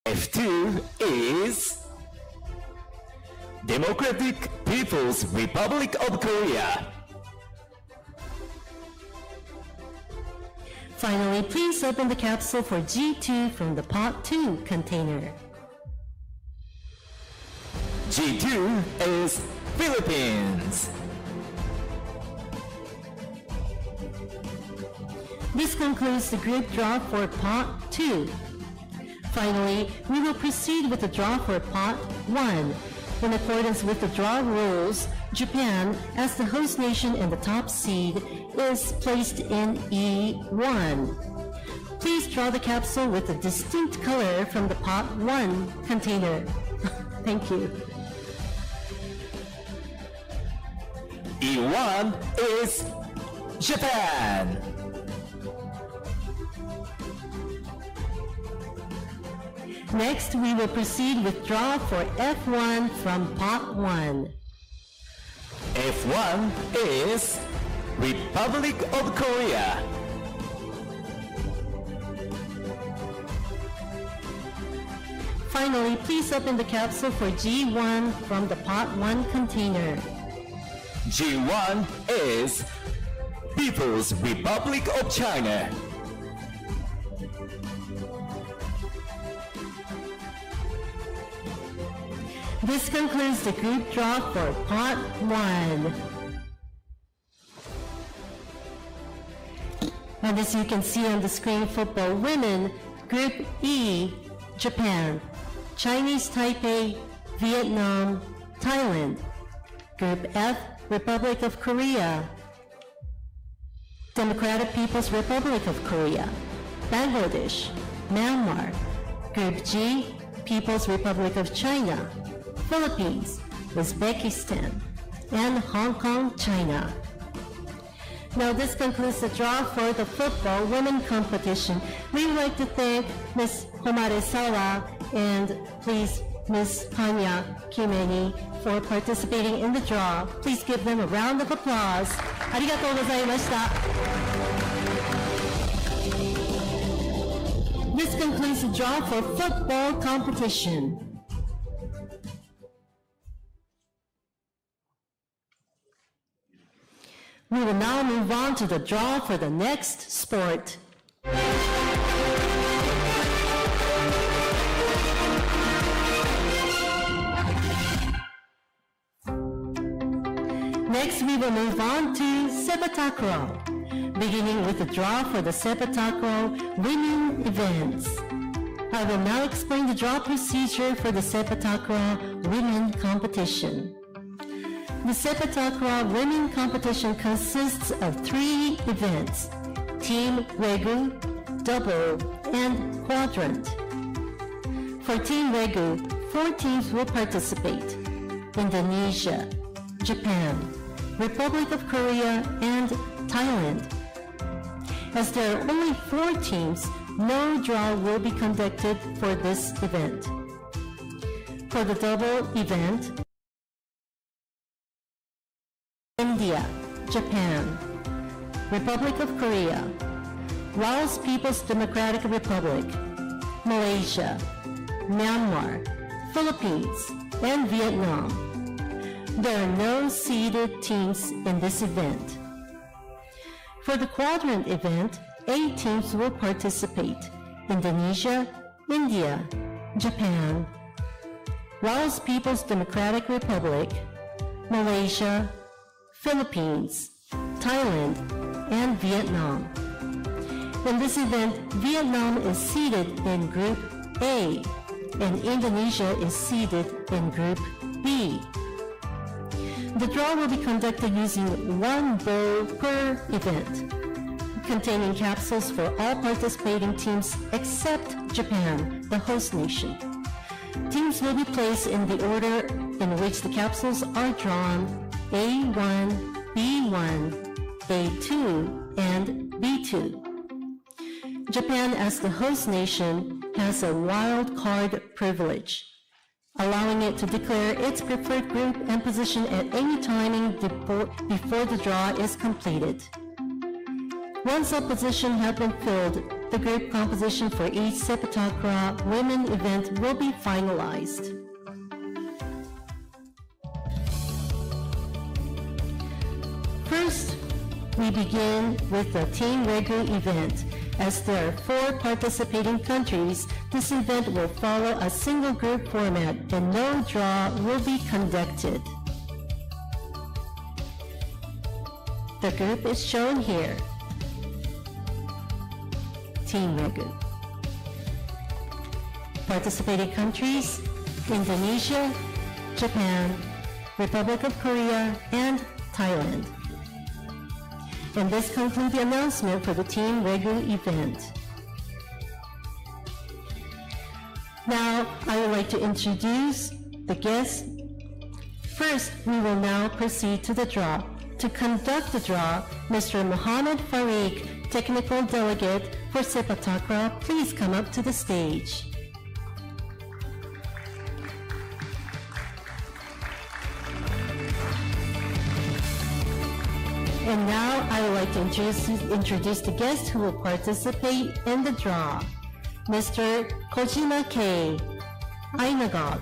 F2 is Democratic People's Republic of Korea. Finally, please open the capsule for G2 from the Pot 2 container. G2 is Philippines. This concludes the group draw for Pot 2. Finally, we will proceed with the draw for Pot 1. In accordance with the draw rules, Japan, as the host nation and the top seed, is placed in E1. Please draw the capsule with a distinct color from the Pot 1 container. Thank you. E1 is Japan. Next, we will proceed with draw for F1 from Pot 1. F1 is Republic of Korea. Finally, please open the capsule for G1 from the Pot 1 container. G1 is People's Republic of China. This concludes the group draw for Pot 1. And as you can see on the screen, football women, Group E, Japan, Chinese Taipei, Vietnam, Thailand. Group F, Republic of Korea, Democratic People's Republic of Korea, Bangladesh, Myanmar. Group G, People's Republic of China, Philippines, Uzbekistan, and Hong Kong, China. Now this concludes the draw for the football women competition. We would like to thank Ms. Homare Sawa and please Ms. Kanya Kimeni for participating in the draw. Please give them a round of applause. ありがとうございました。This concludes the draw for football competition. We will now move on to the draw for the next sport. Next, we will move on to sepatakro, beginning with the draw for the sepatakro women events. I will now explain the draw procedure for the sepatakro women competition. The sepatakro women competition consists of 3 events: Team Regu, Double, and Quadrant. For Team Regu, 4 teams will participate: Indonesia, Japan, Republic of Korea, and Thailand. As there are only 4 teams, no draw will be conducted for this event. For the double event, India, Japan, Republic of Korea, Laos People's Democratic Republic, Malaysia, Myanmar, Philippines, and Vietnam. There are no seeded teams in this event. For the quadrant event, 8 teams will participate: Indonesia, India, Japan, Laos People's Democratic Republic, Malaysia, Philippines, Thailand, and Vietnam. In this event, Vietnam is seated in Group A, and Indonesia is seated in Group B. The draw will be conducted using 1 bowl per event, containing capsules for all participating teams except Japan, the host nation. Teams will be placed in the order in which the capsules are drawn: A1, B1, A2, and B2. Japan, as the host nation, has a wild card privilege, allowing it to declare its preferred group and position at any timing before the draw is completed. Once a position has been filled, the group composition for each Sepatakura women event will be finalized. First, we begin with the Team Regu event. As there are 4 participating countries, this event will follow a single group format and no draw will be conducted. The group is shown here. Team Regu. Participating countries: Indonesia, Japan, Republic of Korea, and Thailand. And this concludes the announcement for the Team Regu event. Now, I would like to introduce the guests. First, we will now proceed to the draw. To conduct the draw, Mr. Mohammed Farik, Technical Delegate for Sepatakura, please come up to the stage. And now I would like to introduce the guests who will participate in the draw. Mr. Kojima K, Ainagog.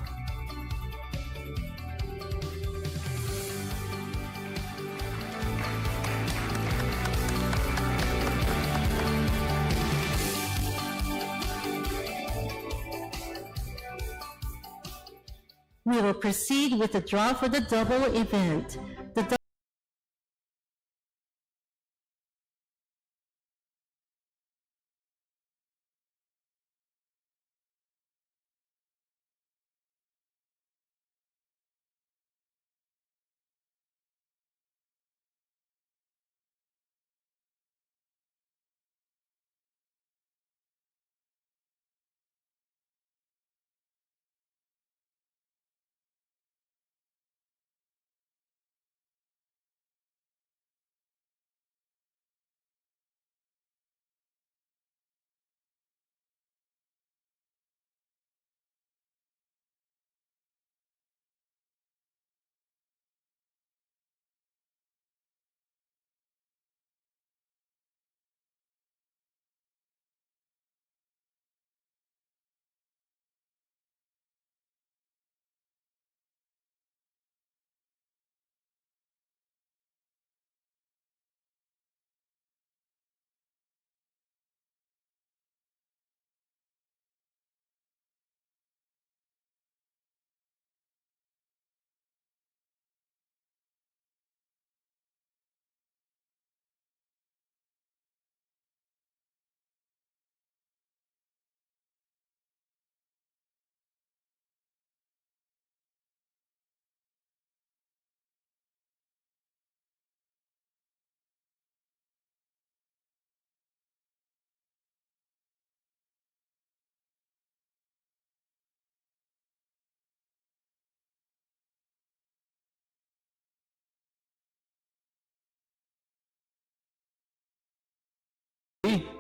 We will proceed with the draw for the double event.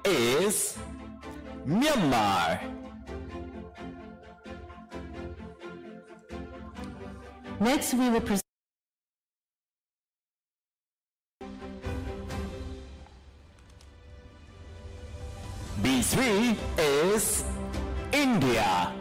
Is Myanmar. Next, we will proceed. B3 is India.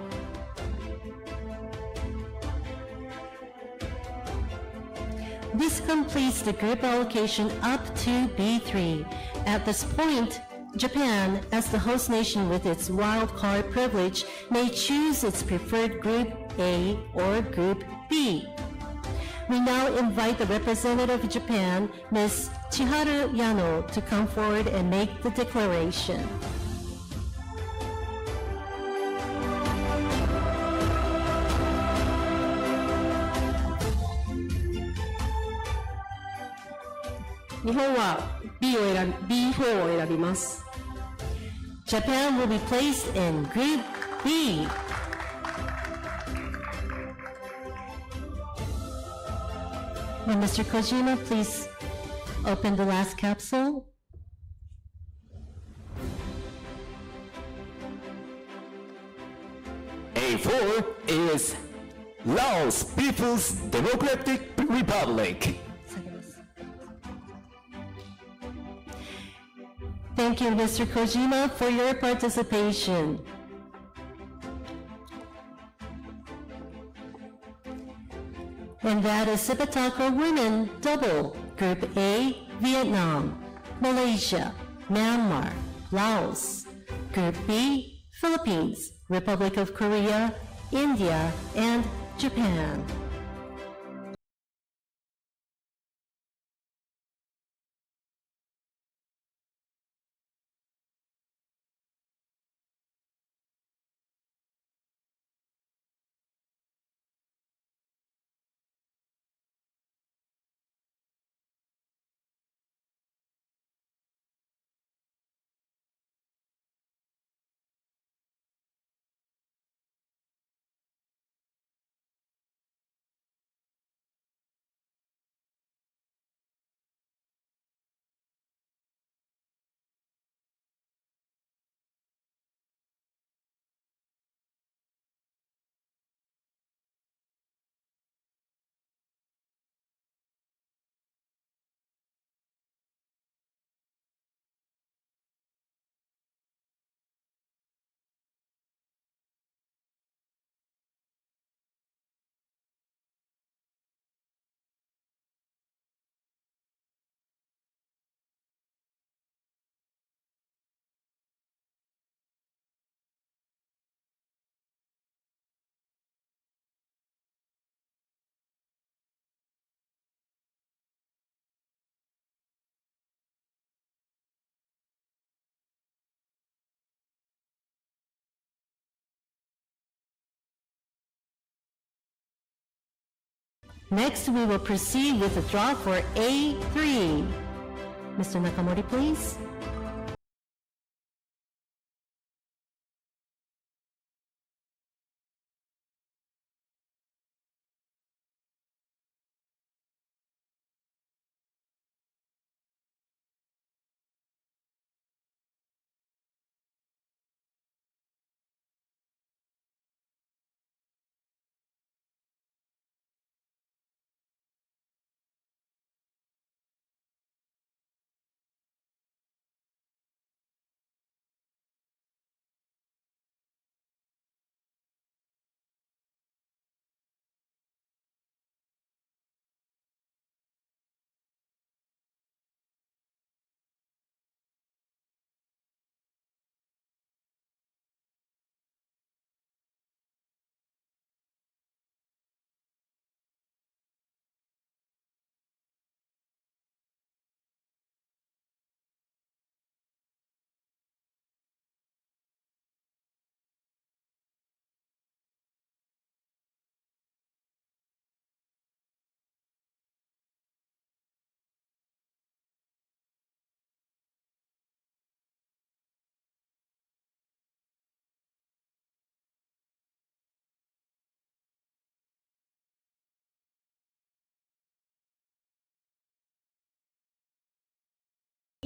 This completes the group allocation up to B3. At this point, Japan, as the host nation with its wild card privilege, may choose its preferred Group A or Group B. We now invite the representative of Japan, Ms. Chiharu Yano, to come forward and make the declaration. B4 を選びます。 Japan will be placed in Group B. And Mr. Kojima, please open the last capsule. A4 is Laos People's Democratic Republic. Thank you, Mr. Kojima, for your participation. And that is sepak takraw women double. Group A, Vietnam, Malaysia, Myanmar, Laos. Group B, Philippines, Republic of Korea, India, and Japan. Next, we will proceed with the draw for A3. Mr. Nakamori, please.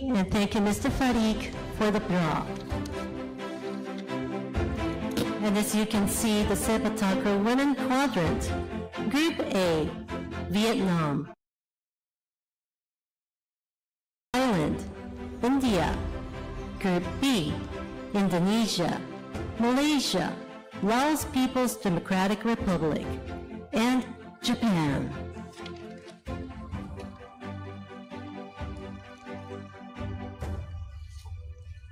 And thank you, Mr. Farik, for the draw. And as you can see, the sepak takraw women quadrant. Group A, Vietnam, Thailand, India. Group B, Indonesia, Malaysia, Laos People's Democratic Republic, and Japan.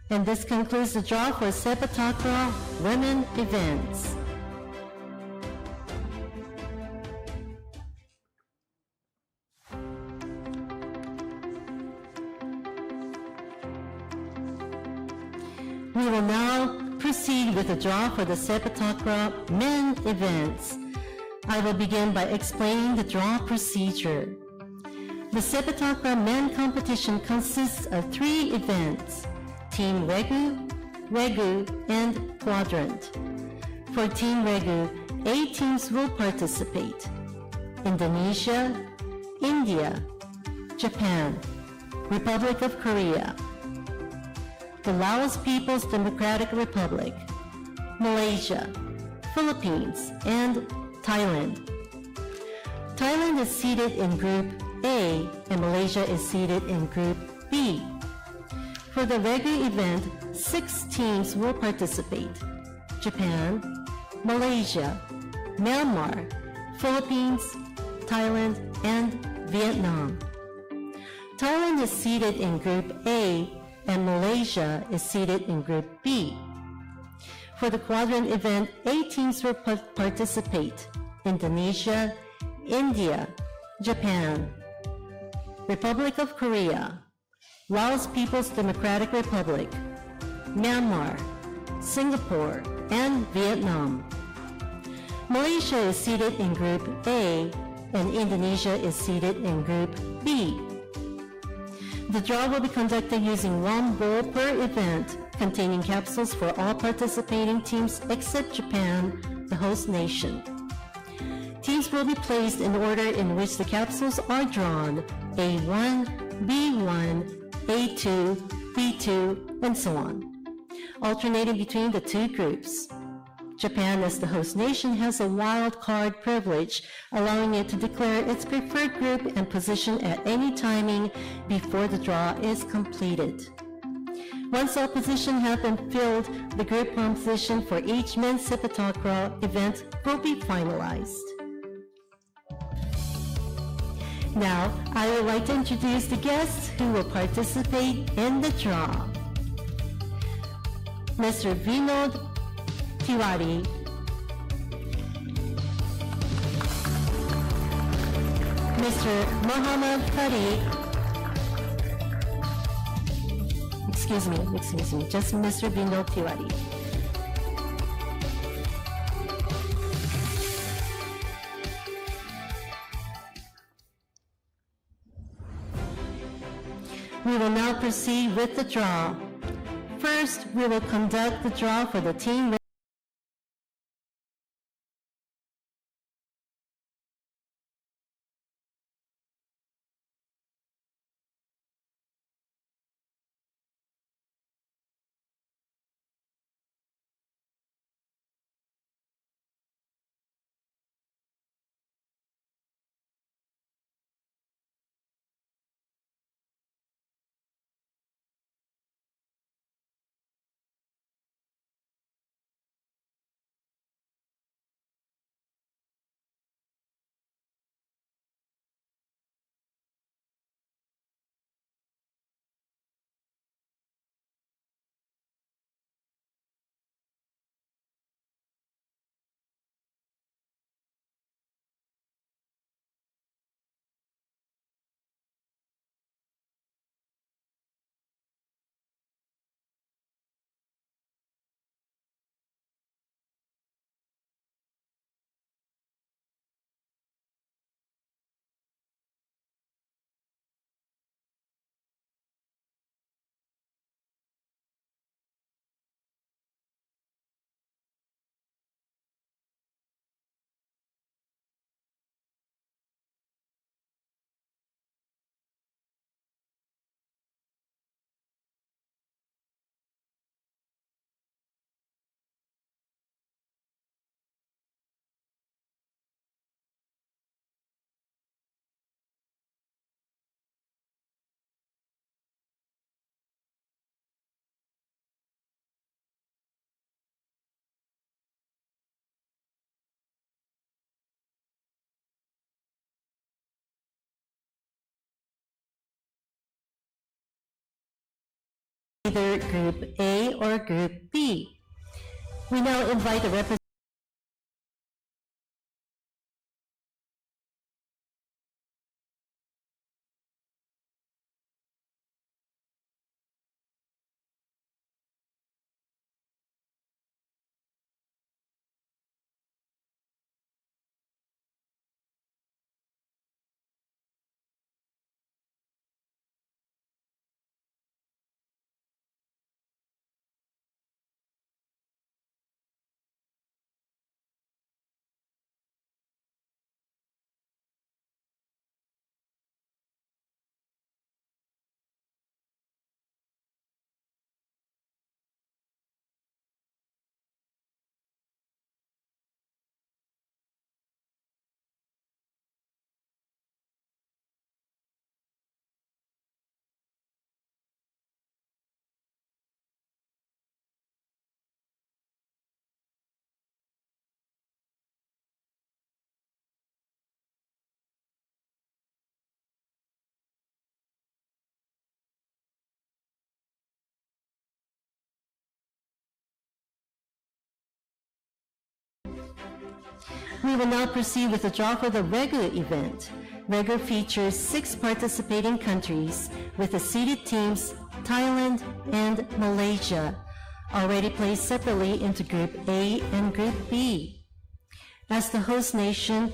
And this concludes the draw for sepak takraw women events. We will now proceed with the draw for the sepak takraw men events. I will begin by explaining the draw procedure. The sepak takraw men competition consists of 3 events: Team Regu, and Quadrant. For Team Regu, 8 teams will participate: Indonesia, India, Japan, Republic of Korea, the Laos People's Democratic Republic, Malaysia, Philippines, and Thailand. Thailand is seated in Group A and Malaysia is seated in Group B. For the regular event, 6 teams will participate: Japan, Malaysia, Myanmar, Philippines, Thailand, and Vietnam. Thailand is seated in Group A, and Malaysia is seated in Group B. For the quadrant event, 8 teams will participate: Indonesia, India, Japan, Republic of Korea, Laos People's Democratic Republic, Myanmar, Singapore, and Vietnam. Malaysia is seated in Group A, and Indonesia is seated in Group B. The draw will be conducted using 1 bowl per event, containing capsules for all participating teams except Japan, the host nation. Teams will be placed in order in which the capsules are drawn: A1, B1, A2, B2, and so on, alternating between the 2 groups. Japan, as the host nation, has a wild card privilege, allowing it to declare its preferred group and position at any timing before the draw is completed. Once all positions have been filled, the group composition for each men's sepak takraw event will be finalized. Now, I would like to introduce the guests who will participate in the draw. Mr. Vinod Tiwari, Mr. Mohammad Tariq, excuse me, just Mr. Vinod Tiwari. We will now proceed with the draw. First, we will conduct the draw for the team either Group A or Group B. We now invite the representative We will now proceed with the draw for the regular event. Regular features 6 participating countries with the seeded teams Thailand and Malaysia, already placed separately into Group A and Group B. As the host nation,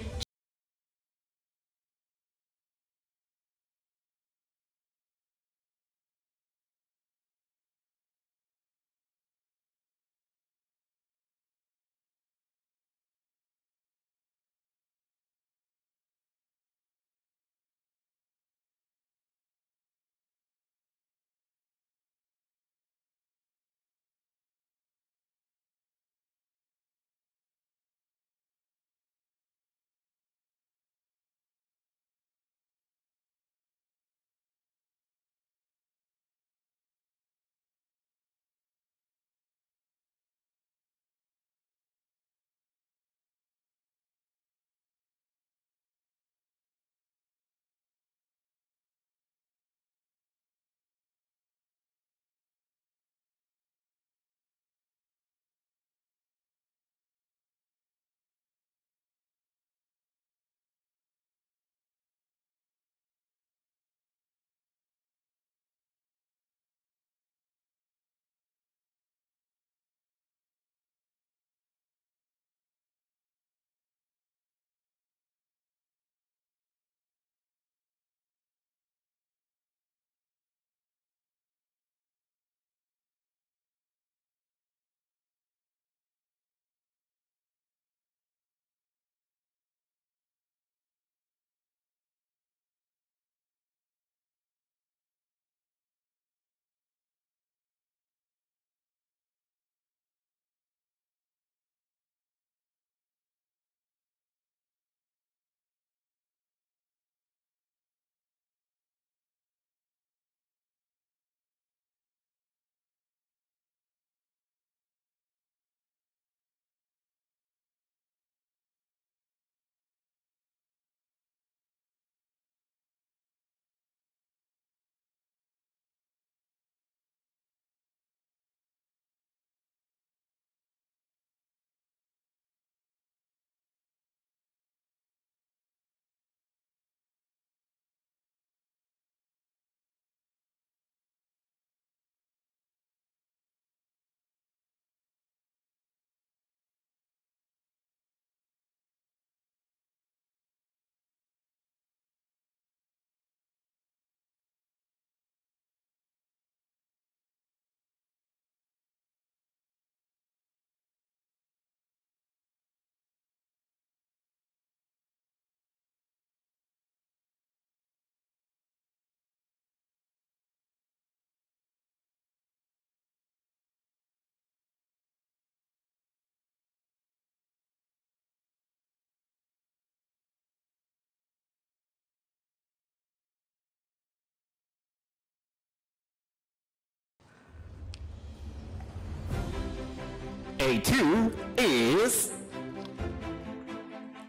A2 is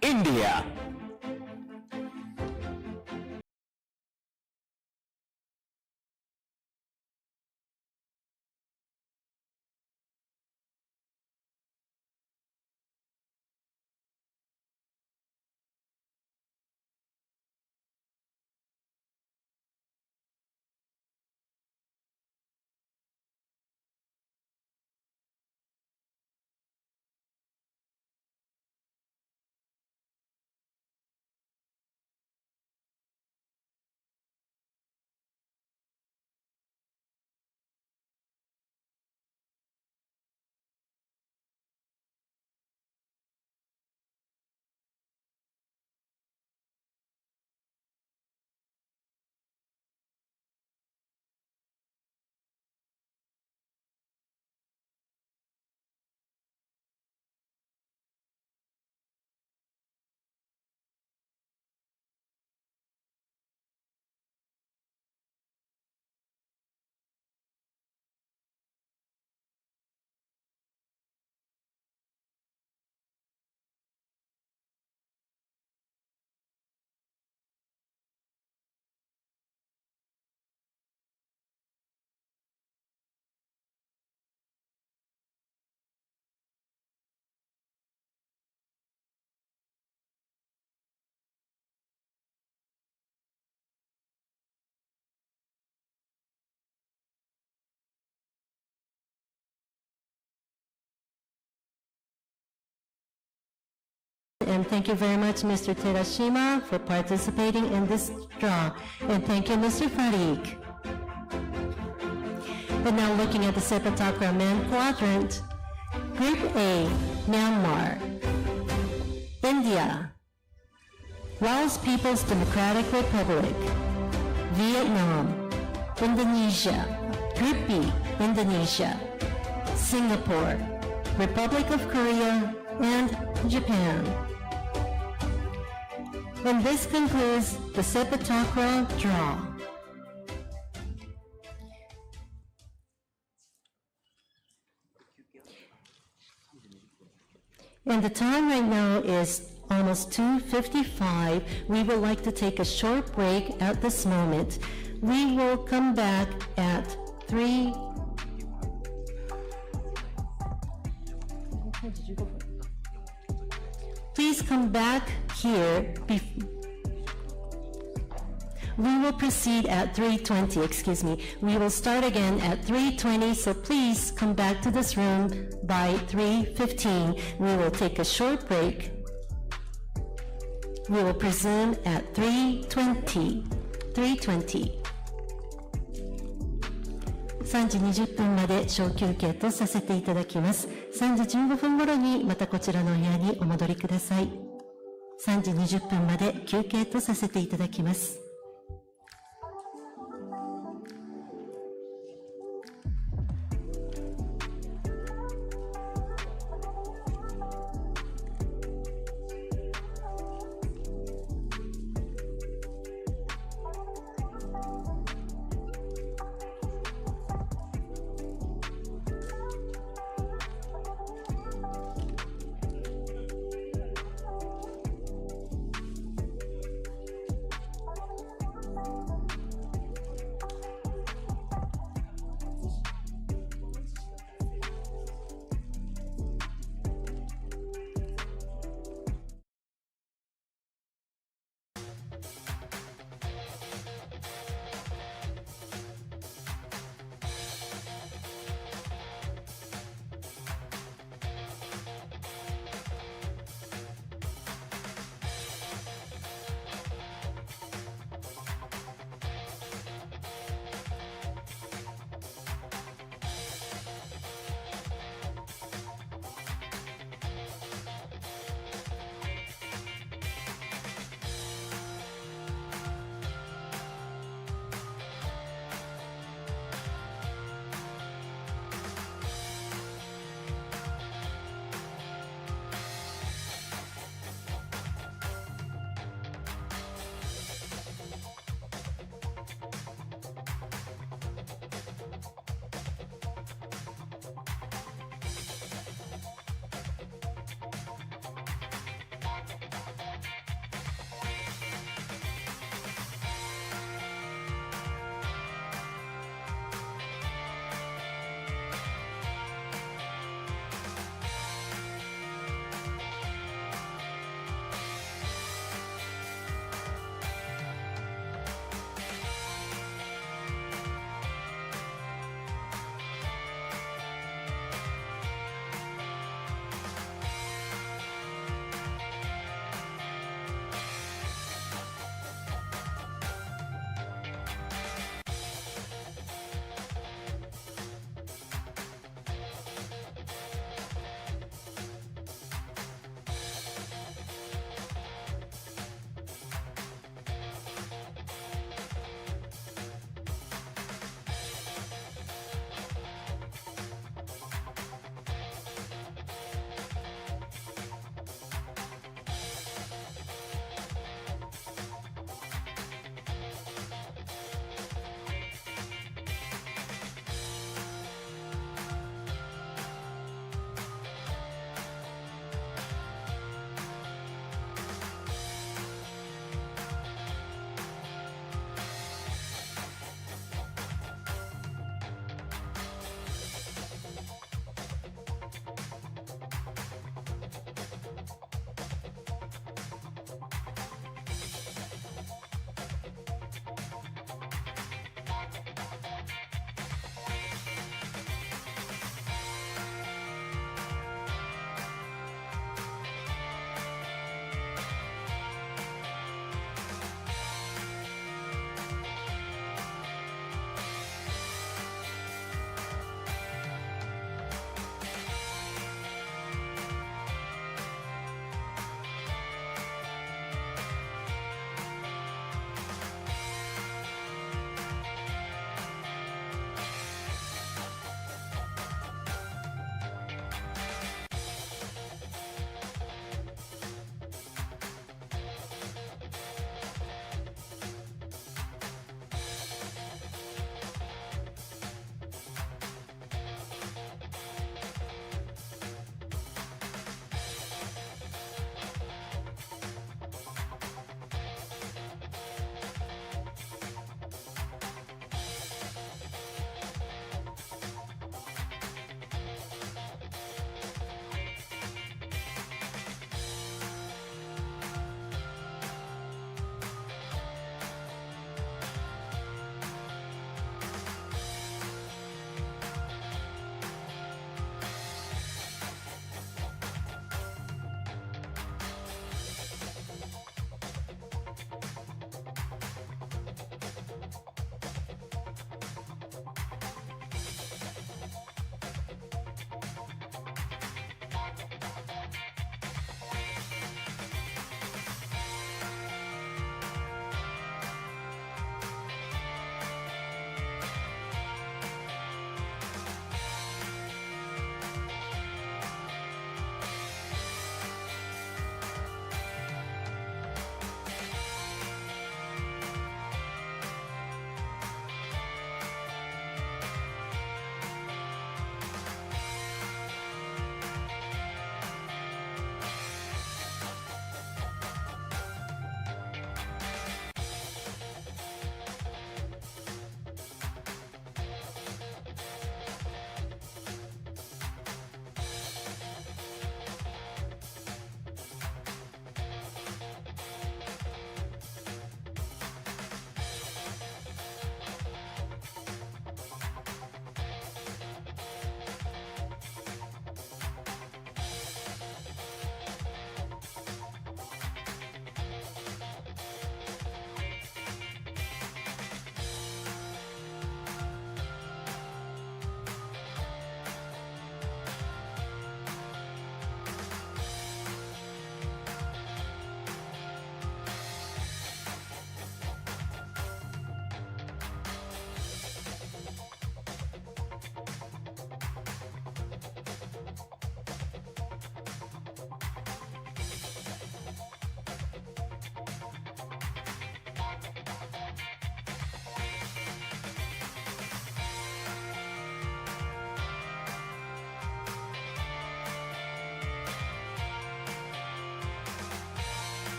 India. and thank you very much, Mr. Terashima, for participating in this draw. And thank you, Mr. Farik. And now looking at the Sepatakra men quadrant, Group A, Myanmar, India, Laos People's Democratic Republic, Vietnam, Indonesia, Group B, Indonesia, Singapore, Republic of Korea, and Japan. And this concludes the Sepatakra draw. And the time right now is almost 2:55. We would like to take a short break at this moment. We will come back at 3. Please come back here. We will proceed at 3:20, excuse me. We will start again at 3:20, so please come back to this room by 3:15. We will take a short break. We will resume at 3:20. 3:20。3時20分まで小休憩とさせていただきます。3時15分頃にまたこちらのお部屋にお戻りください。3時20分まで休憩とさせていただきます。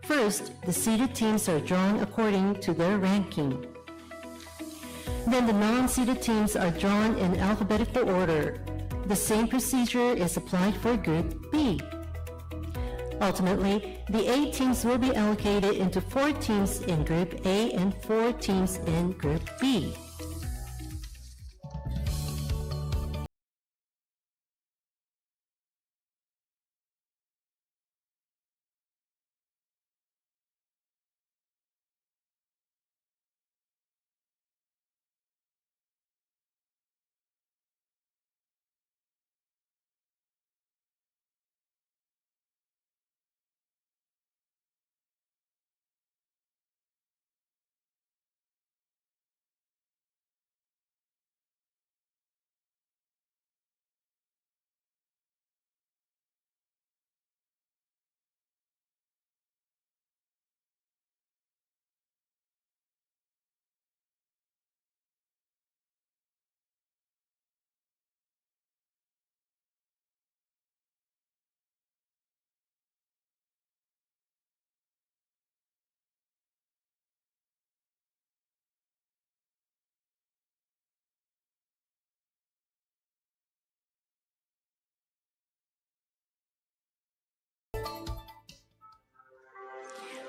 First, the seeded teams are drawn according to their ranking. Then the non-seeded teams are drawn in alphabetical order. The same procedure is applied for Group B. Ultimately, the 8 teams will be allocated into 4 teams in Group A and 4 teams in Group B.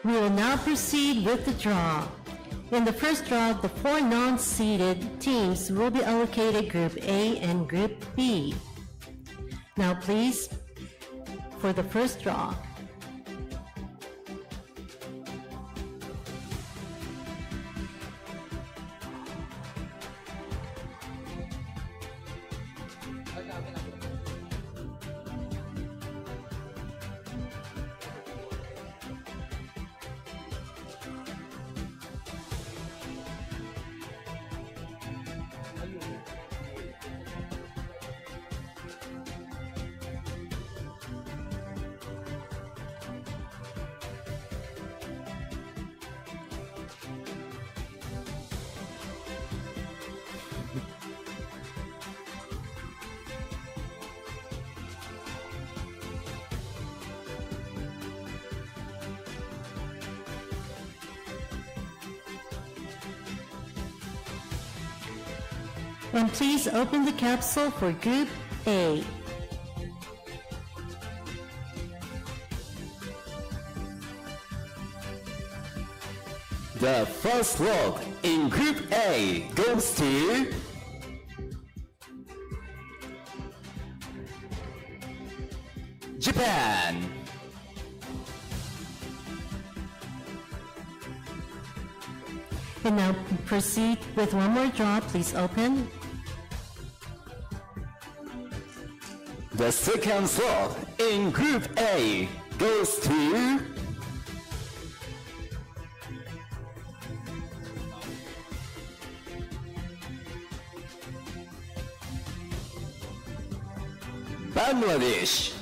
We will now proceed with the draw. In the first draw, the 4 non-seeded teams will be allocated Group A and Group B. Now please, for the first draw. And please open the capsule for Group A. The first lot in Group A goes to Japan. And now proceed with one more draw. Please open. The second slot in Group A goes to Bangladesh.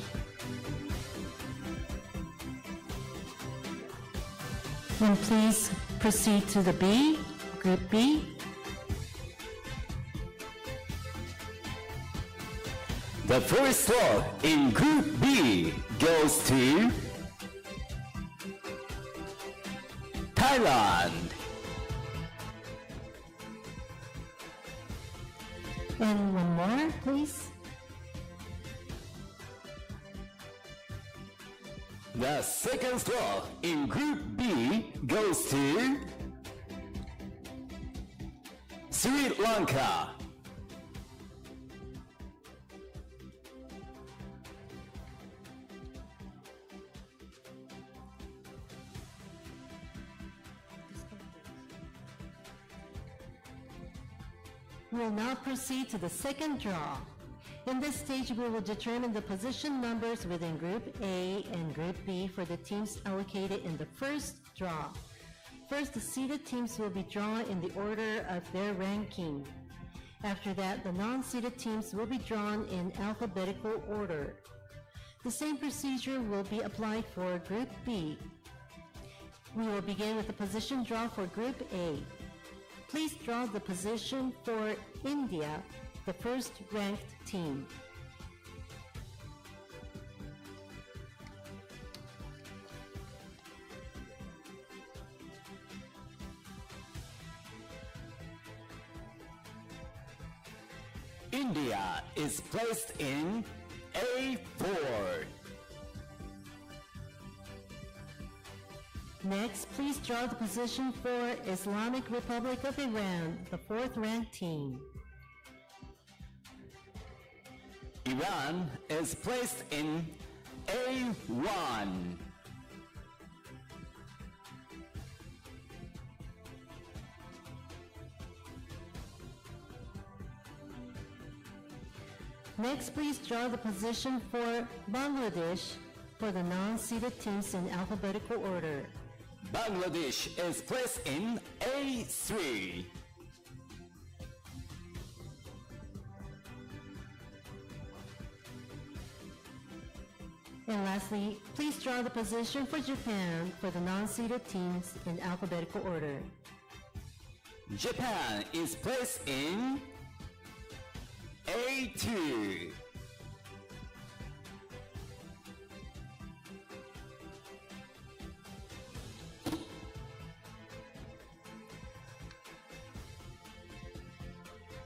And please proceed to the B, Group B. The first slot in Group B goes to Thailand. And one more, please. The second slot in Group B goes to Sri Lanka. We will now proceed to the second draw. In this stage, we will determine the position numbers within Group A and Group B for the teams allocated in the first draw. First, the seeded teams will be drawn in the order of their ranking. After that, the non-seeded teams will be drawn in alphabetical order. The same procedure will be applied for Group B. We will begin with the position draw for Group A. Please draw the position for India, the first ranked team. India is placed in A4. Next, please draw the position for Islamic Republic of Iran, the fourth-ranked team. Iran is placed in A1. Next, please draw the position for Bangladesh for the non-seeded teams in alphabetical order. Bangladesh is placed in A3. And lastly, please draw the position for Japan for the non-seeded teams in alphabetical order. Japan is placed in A2.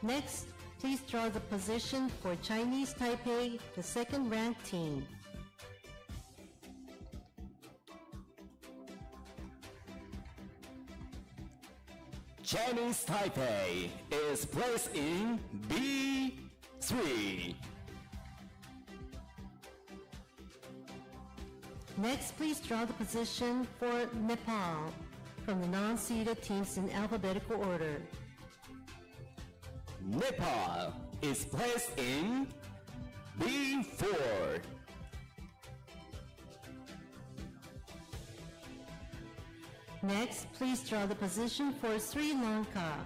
Next, please draw the position for Chinese Taipei, the second-ranked team. Chinese Taipei is placed in B3. Next, please draw the position for Nepal from the non-seeded teams in alphabetical order. Nepal is placed in B4. Next, please draw the position for Sri Lanka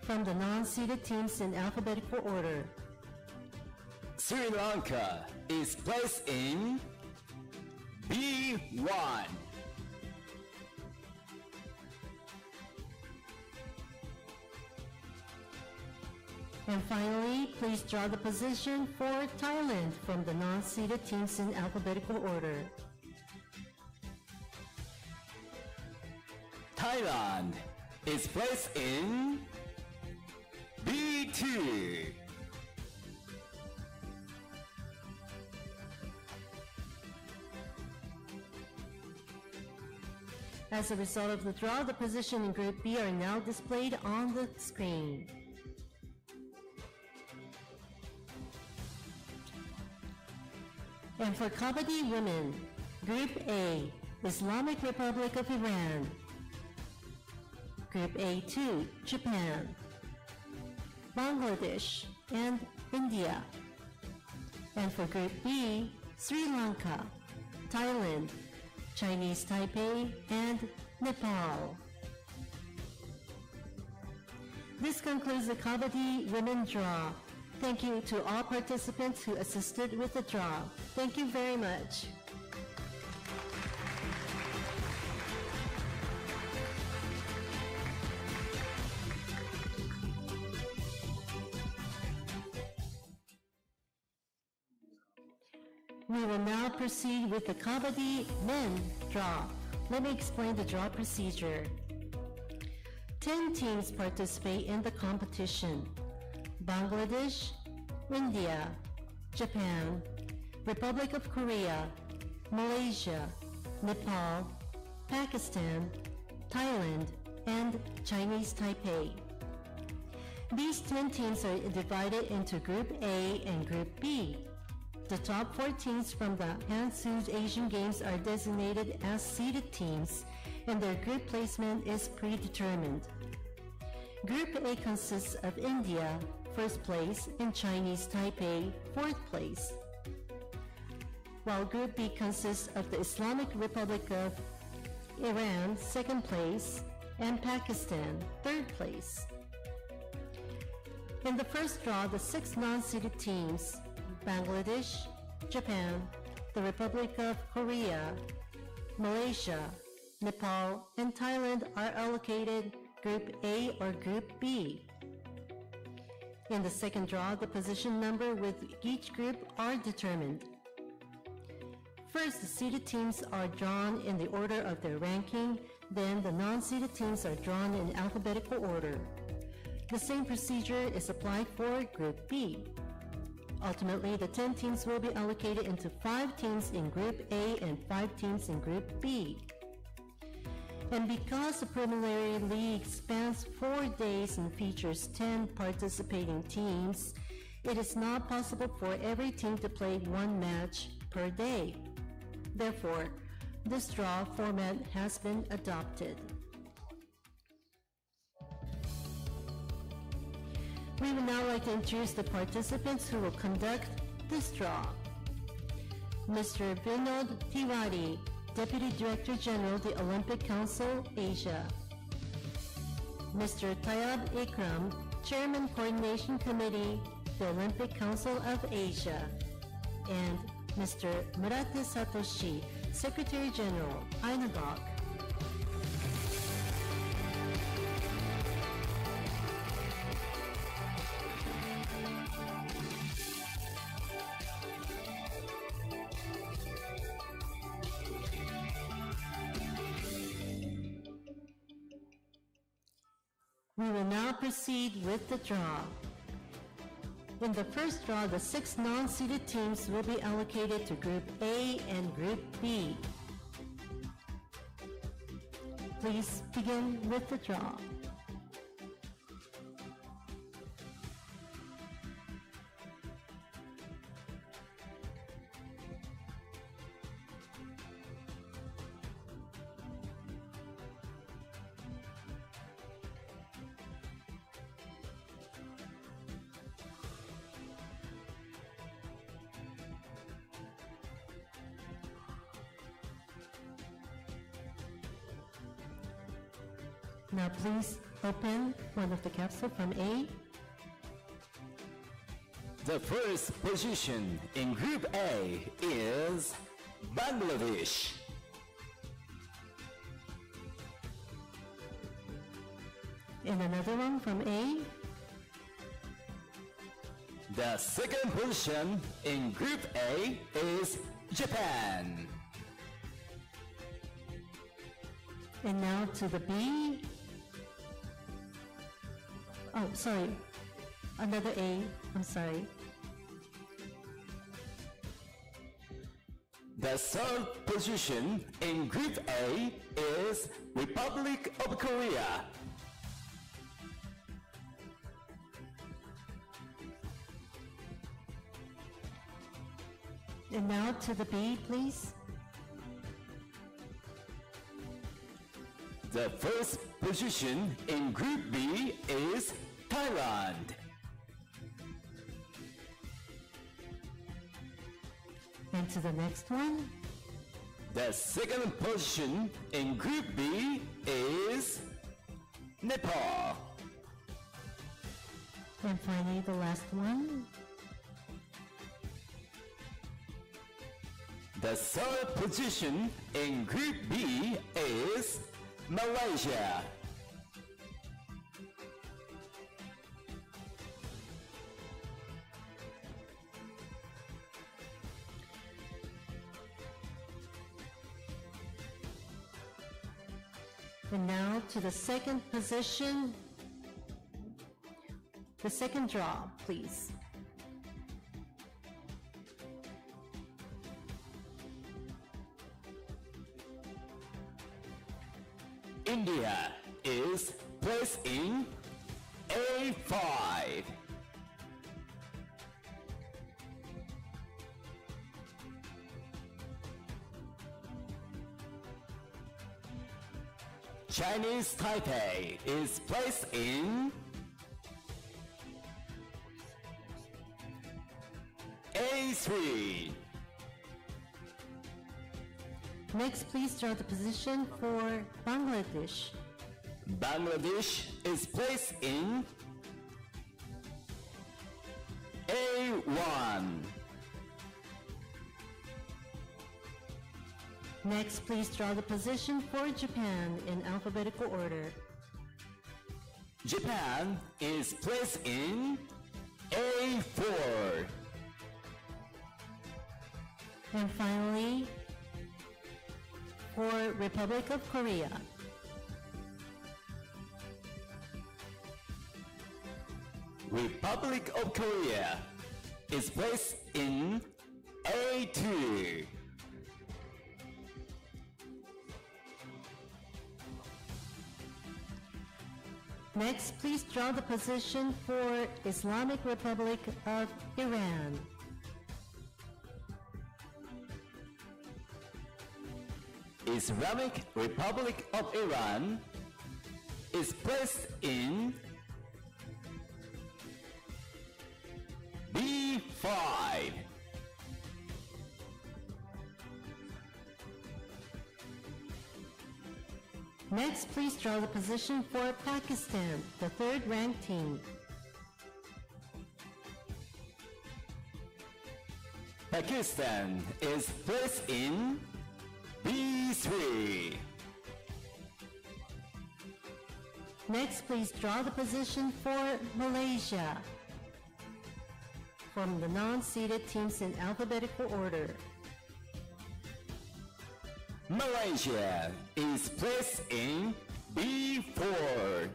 from the non-seeded teams in alphabetical order. Sri Lanka is placed in B1. And finally, please draw the position for Thailand from the non-seeded teams in alphabetical order. Thailand is placed in B2. As a result of the draw, the position in Group B are now displayed on the screen. And for Kabaddi Women, Group A, Islamic Republic of Iran. Group A2, Japan, Bangladesh, and India. And for Group B, Sri Lanka, Thailand, Chinese Taipei, and Nepal. This concludes the Kabaddi Women Draw. Thank you to all participants who assisted with the draw. Thank you very much. We will now proceed with the Kabaddi Men draw. Let me explain the draw procedure. 10 teams participate in the competition. Bangladesh, India, Japan, Republic of Korea, Malaysia, Nepal, Pakistan, Thailand, and Chinese Taipei. These 10 teams are divided into Group A and Group B. The top 4 teams from the Hansu's Asian Games are designated as seeded teams, and their group placement is predetermined. Group A consists of India, first place, and Chinese Taipei, fourth place, while Group B consists of the Islamic Republic of Iran, second place, and Pakistan, third place. In the first draw, the 6 non-seeded teams, Bangladesh, Japan, the Republic of Korea, Malaysia, Nepal, and Thailand are allocated Group A or Group B. In the second draw, the position number with each group are determined. First, the seeded teams are drawn in the order of their ranking, then the non-seeded teams are drawn in alphabetical order. The same procedure is applied for Group B. Ultimately, the 10 teams will be allocated into 5 teams in Group A and 5 teams in Group B. And because the preliminary league spans 4 days and features 10 participating teams, it is not possible for every team to play 1 match per day. Therefore, this draw format has been adopted. We would now like to introduce the participants who will conduct this draw. Mr. Vinod Tiwari, Deputy Director General, the Olympic Council, Asia. Mr. Tayyab Ikram, Chairman, Coordination Committee, the Olympic Council of Asia. And Mr. Murata Satoshi, Secretary General, INAGOC. We will now proceed with the draw. In the first draw, the 6 non-seeded teams will be allocated to Group A and Group B. Please begin with the draw. Now please open one of the capsules from A. The first position in Group A is Bangladesh. And another one from A. The second position in Group A is Japan. And now to the B. Oh, sorry. Another A. I'm sorry. The third position in Group A is Republic of Korea. And now to the B, please. The first position in Group B is Thailand. And to the next one. The second position in Group B is Nepal. And finally, the last one. The third position in Group B is Malaysia. And now to the second position. The second draw, please. India is placed in A5. Chinese Taipei is placed in A3. Next, please draw the position for Bangladesh. Bangladesh is placed in A1. Next, please draw the position for Japan in alphabetical order. Japan is placed in A4. And finally, for Republic of Korea. Republic of Korea is placed in A2. Next, please draw the position for Islamic Republic of Iran. Islamic Republic of Iran is placed in B5. Next, please draw the position for Pakistan, the third-ranked team. Pakistan is placed in B3. Next, please draw the position for Malaysia from the non-seeded teams in alphabetical order. Malaysia is placed in B4.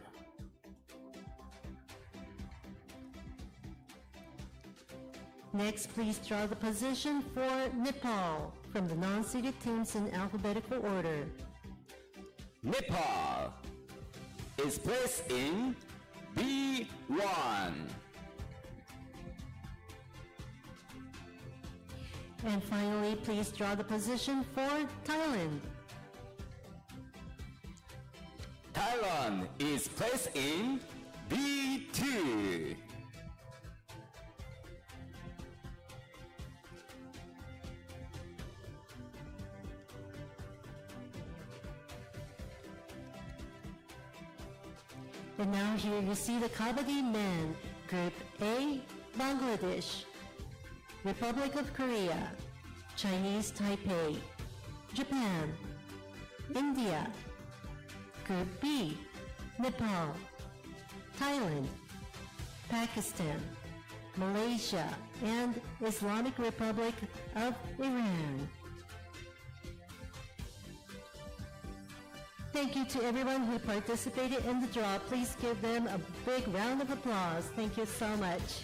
Next, please draw the position for Nepal from the non-seeded teams in alphabetical order. Nepal is placed in B1. And finally, please draw the position for Thailand. Thailand is placed in B2. And now here you see the Kabaddi men. Group A, Bangladesh, Republic of Korea, Chinese Taipei, Japan, India. Group B, Nepal, Thailand, Pakistan, Malaysia, and Islamic Republic of Iran. Thank you to everyone who participated in the draw. Please give them a big round of applause. Thank you so much.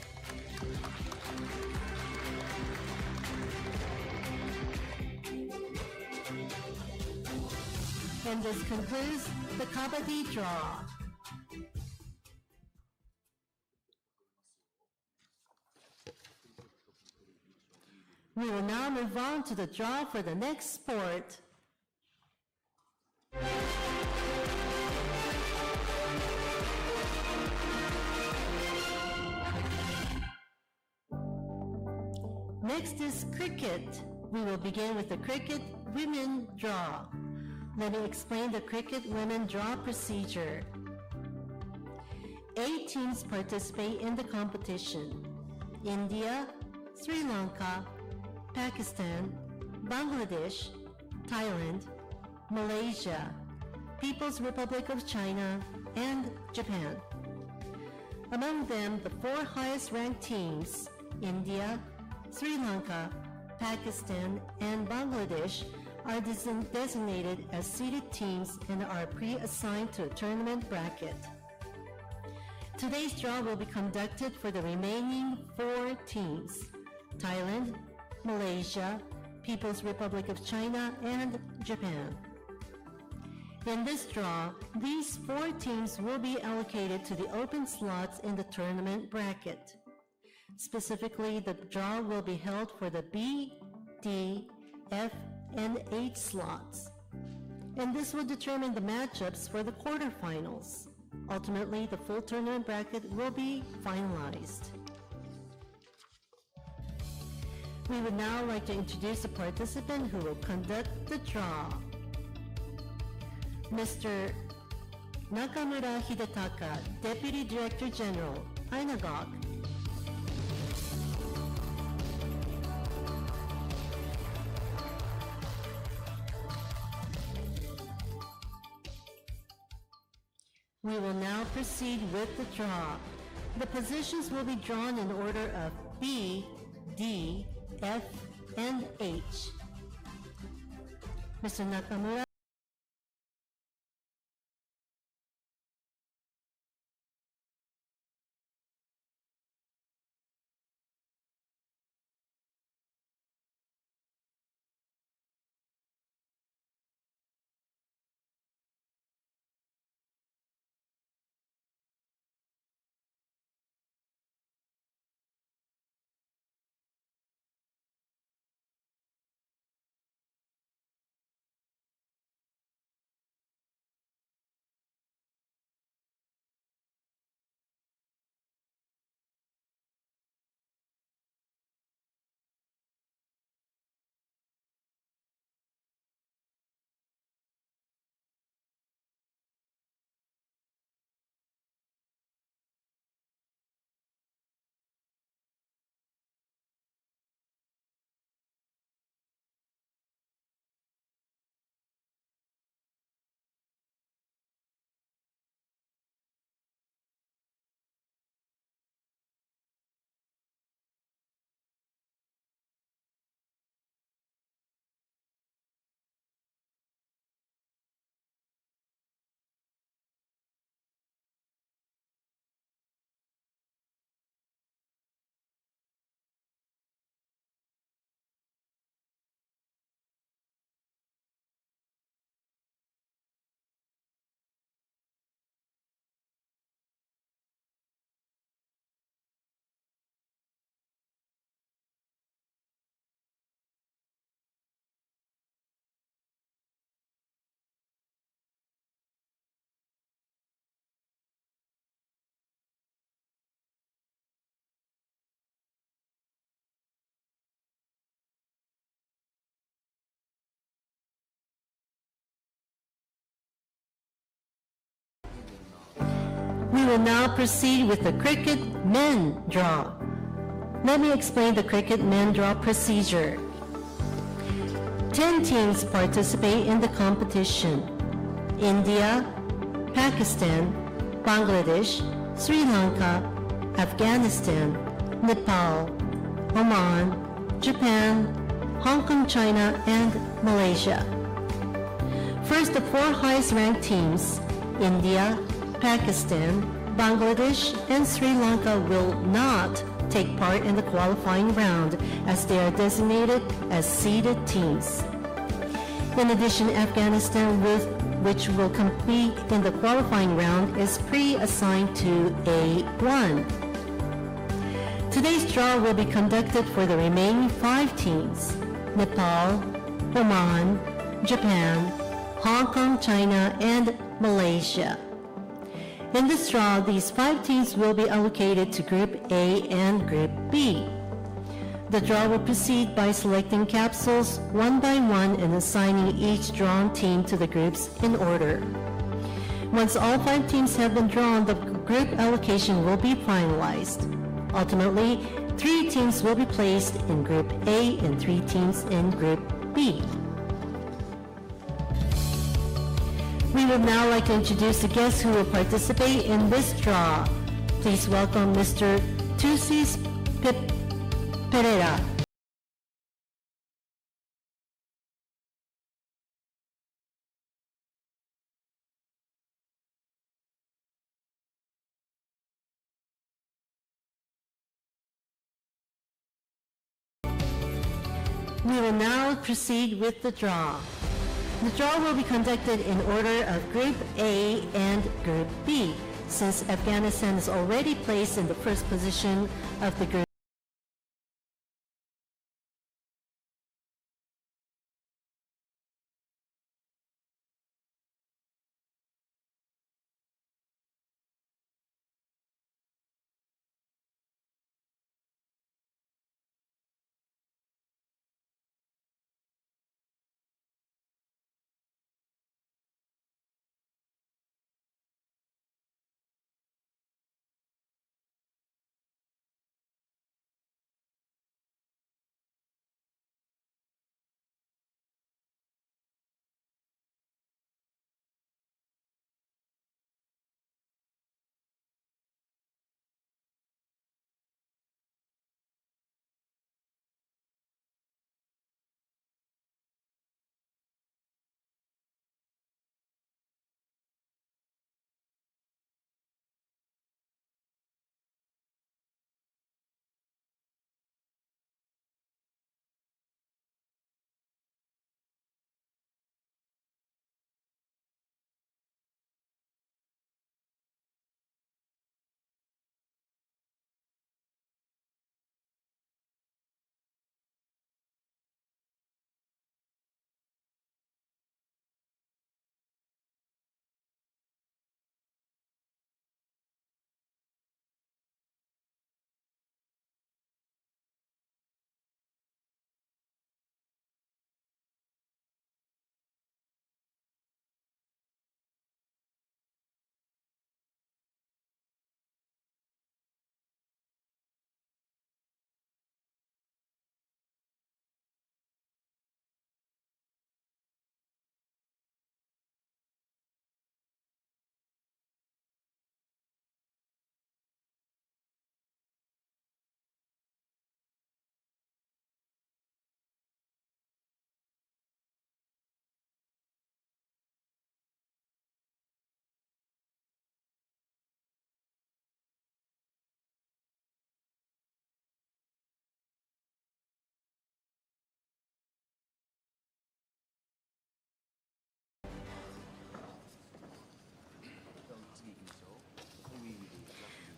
And this concludes the Kabaddi draw. We will now move on to the draw for the next sport. Next is cricket. We will begin with the cricket women draw. Let me explain the cricket women draw procedure. 8 teams participate in the competition. India, Sri Lanka, Pakistan, Bangladesh, Thailand, Malaysia, People's Republic of China, and Japan. Among them, the 4 highest ranked teams, India, Sri Lanka, Pakistan, and Bangladesh, are designated as seeded teams and are pre-assigned to a tournament bracket. Today's draw will be conducted for the remaining 4 teams, Thailand, Malaysia, People's Republic of China, and Japan. In this draw, these 4 teams will be allocated to the open slots in the tournament bracket. Specifically, the draw will be held for the B, D, F, and H slots. And this will determine the matchups for the quarterfinals. Ultimately, the full tournament bracket will be finalized. We would now like to introduce a participant who will conduct the draw. Mr. Nakamura Hidetaka, Deputy Director General, Aichi-Nagoya. We will now proceed with the draw. The positions will be drawn in order of B, D, F, and H. Mr. Nakamura. will now proceed with the cricket men draw. Let me explain the cricket men draw procedure. 10 teams participate in the competition. India, Pakistan, Bangladesh, Sri Lanka, Afghanistan, Nepal, Oman, Japan, Hong Kong, China, and Malaysia. First, the 4 highest-ranked teams, India, Pakistan, Bangladesh, and Sri Lanka, will not take part in the qualifying round as they are designated as seeded teams. In addition, Afghanistan, which will compete in the qualifying round, is pre-assigned to A1. Today's draw will be conducted for the remaining 5 teams, Nepal, Oman, Japan, Hong Kong, China, and Malaysia. In this draw, these 5 teams will be allocated to Group A and Group B. The draw will proceed by selecting capsules one by one and assigning each drawn team to the groups in order. Once all 5 teams have been drawn, the group allocation will be finalized. Ultimately, 3 teams will be placed in Group A and 3 teams in Group B. We would now like to introduce the guests who will participate in this draw. Please welcome Mr. Tusis Pereira. We will now proceed with the draw. The draw will be conducted in order of Group A and Group B, since Afghanistan is already placed in the first position of the group.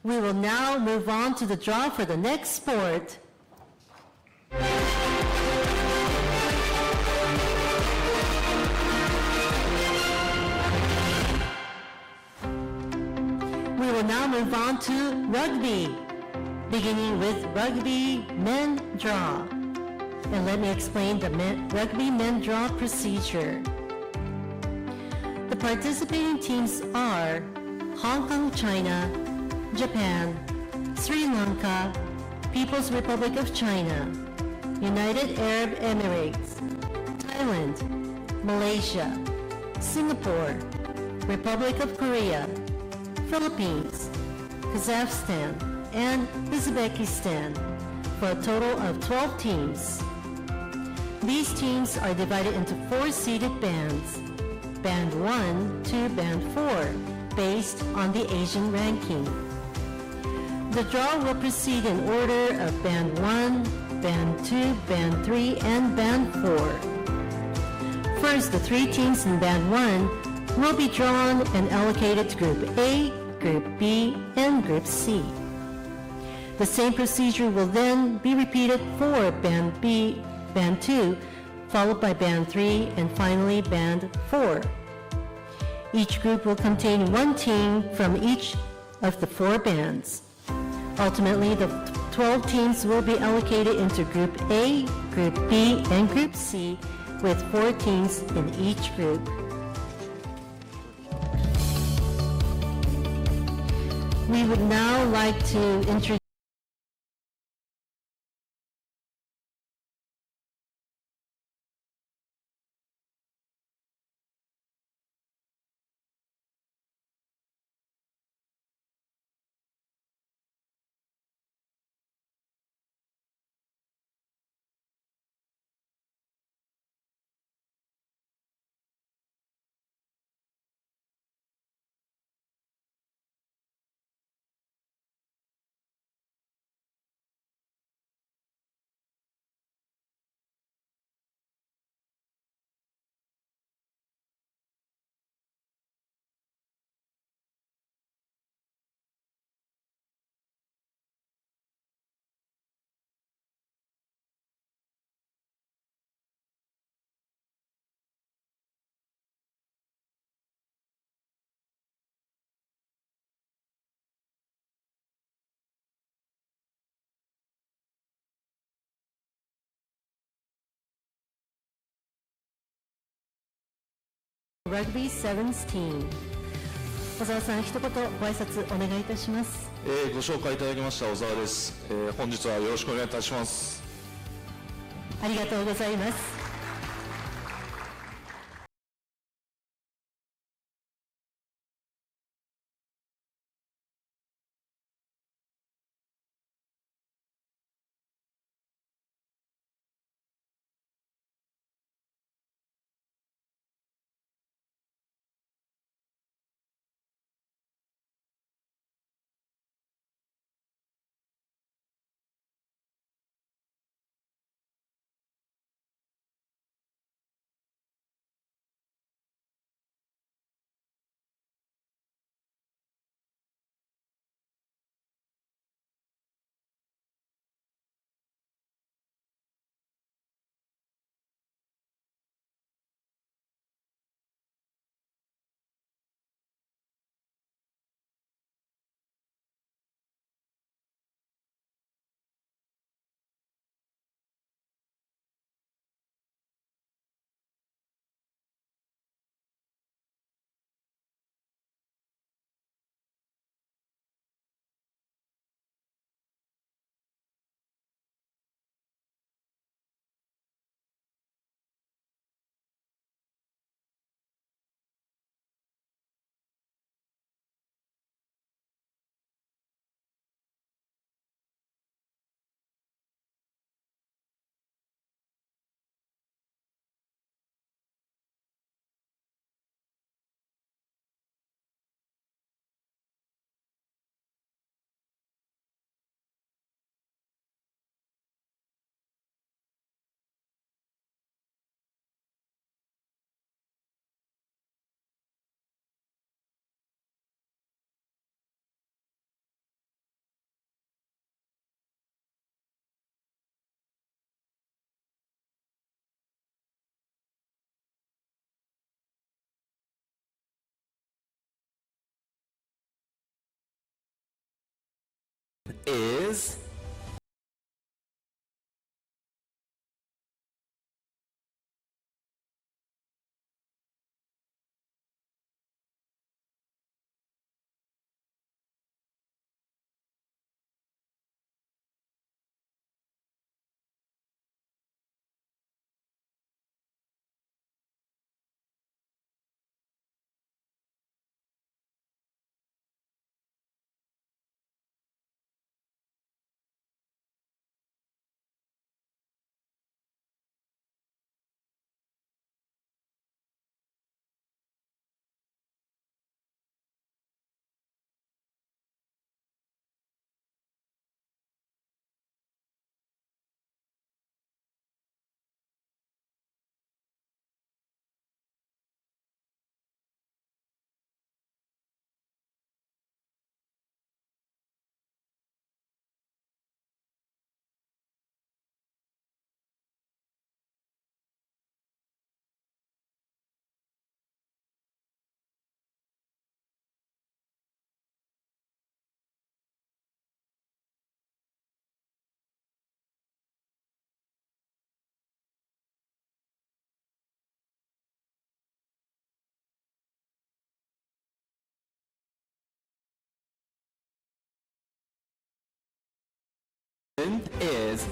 We will now move on to the draw for the next sport. We will now move on to rugby, beginning with rugby men draw. And let me explain the rugby men draw procedure. The participating teams are Hong Kong, China, Japan, Sri Lanka, People's Republic of China, United Arab Emirates, Thailand, Malaysia, Singapore, Republic of Korea, Philippines, Kazakhstan, and Uzbekistan, for a total of 12 teams. These teams are divided into 4 seeded bands, Band 1 to Band 4, based on the Asian ranking. The draw will proceed in order of Band 1, Band 2, Band 3, and Band 4. First, the 3 teams in Band 1 will be drawn and allocated to Group A, Group B, and Group C. The same procedure will then be repeated for Band B, Band 2, followed by Band 3, and finally Band 4. Each group will contain 1 team from each of the 4 bands. Ultimately, the 12 teams will be allocated into Group A, Group B, and Group C, with 4 teams in each group. We would now like to introduce Rugby Sevens Team。小沢さん、一言ご挨拶お願いいたします。ご紹介いただきました小沢です。本日はよろしくお願いいたします。ありがとうございます。is is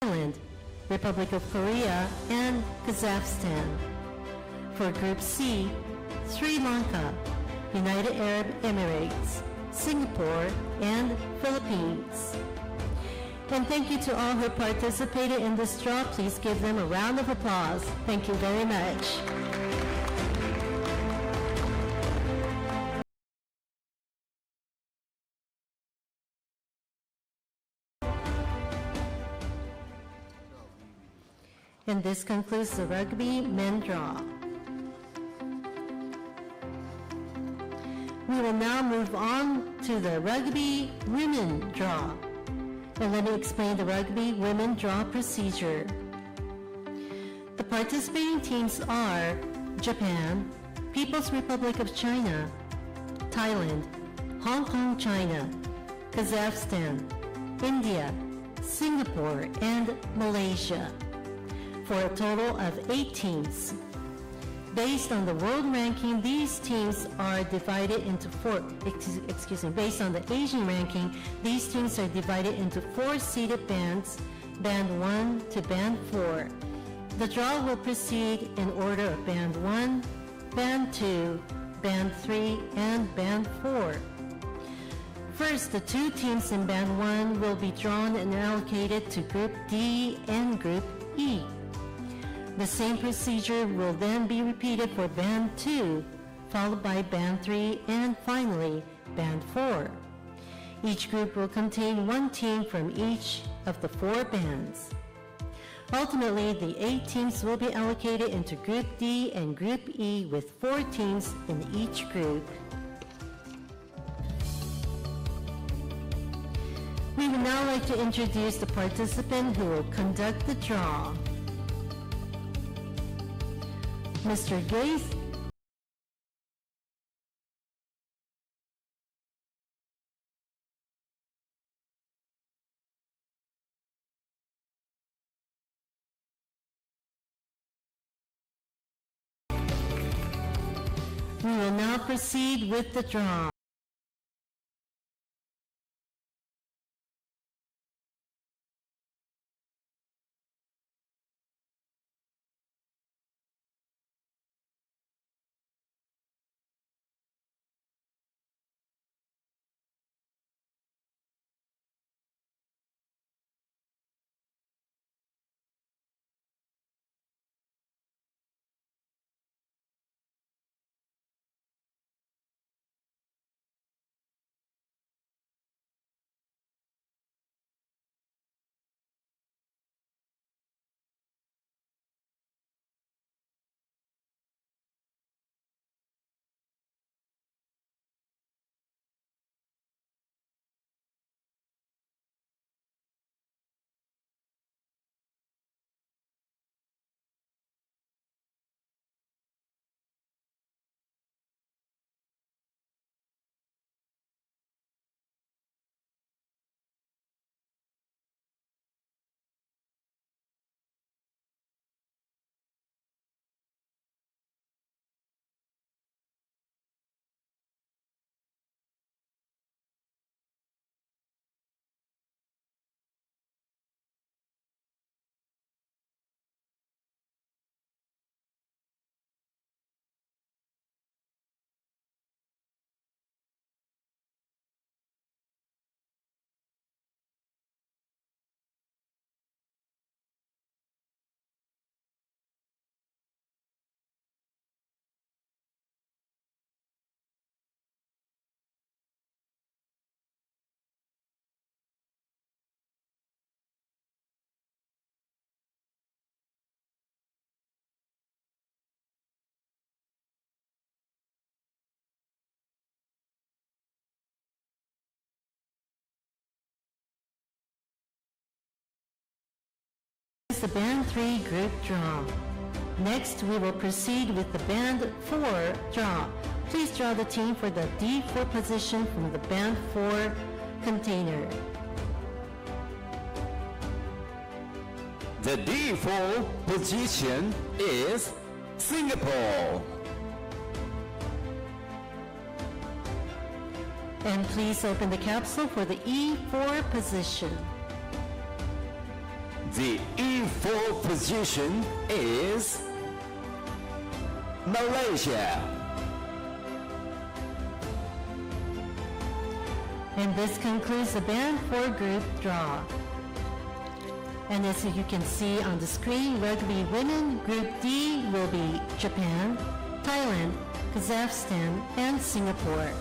Thailand, Republic of Korea, and Kazakhstan. For Group C, Sri Lanka, United Arab Emirates, Singapore, and Philippines. And thank you to all who participated in this draw. Please give them a round of applause. Thank you very much. And this concludes the rugby men draw. We will now move on to the rugby women draw. And let me explain the rugby women draw procedure. The participating teams are Japan, People's Republic of China, Thailand, Hong Kong, China, Kazakhstan, India, Singapore, and Malaysia, for a total of 8 teams. Based on the world ranking, these teams are divided into based on the Asian ranking, these teams are divided into 4 seeded bands, band 1 to band 4. The draw will proceed in order of band 1, band 2, band 3, and band 4. First, the 2 teams in band 1 will be drawn and allocated to Group D and Group E. The same procedure will then be repeated for Band 2, followed by Band 3, and finally Band 4. Each group will contain 1 team from each of the 4 bands. Ultimately, the 8 teams will be allocated into Group D and Group E with 4 teams in each group. We would now like to introduce the participant who will conduct the draw. Mr. Gates. We will now proceed with the draw. the Band 3 group draw. Next, we will proceed with the Band 4 draw. Please draw the team for the D4 position from the Band 4 container. The D4 position is Singapore. And please open the capsule for the E4 position. The E4 position is Malaysia. And this concludes the Band 4 group draw. And as you can see on the screen, Rugby Women Group D will be Japan, Thailand, Kazakhstan, and Singapore.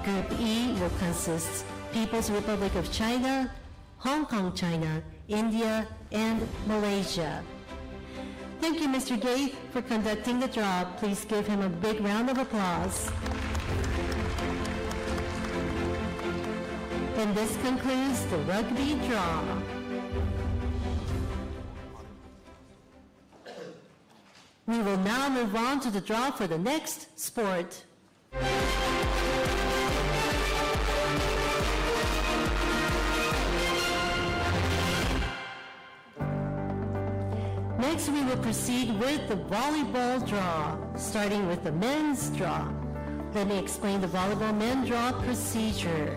Group E will consist People's Republic of China, Hong Kong, China, India, and Malaysia. Thank you, Mr. Gates, for conducting the draw. Please give him a big round of applause. And this concludes the rugby draw. We will now move on to the draw for the next sport. Next, we will proceed with the volleyball draw, starting with the men's draw. Let me explain the volleyball men draw procedure.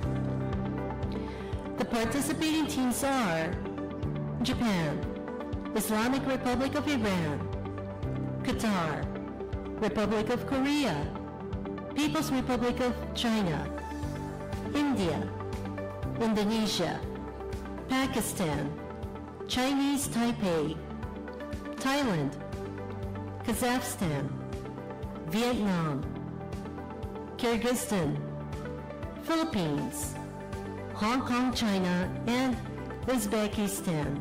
The participating teams are Japan, Islamic Republic of Iran, Qatar, Republic of Korea, People's Republic of China, India, Indonesia, Pakistan, Chinese Taipei, Thailand, Kazakhstan, Vietnam, Kyrgyzstan, Philippines, Hong Kong, China, and Uzbekistan,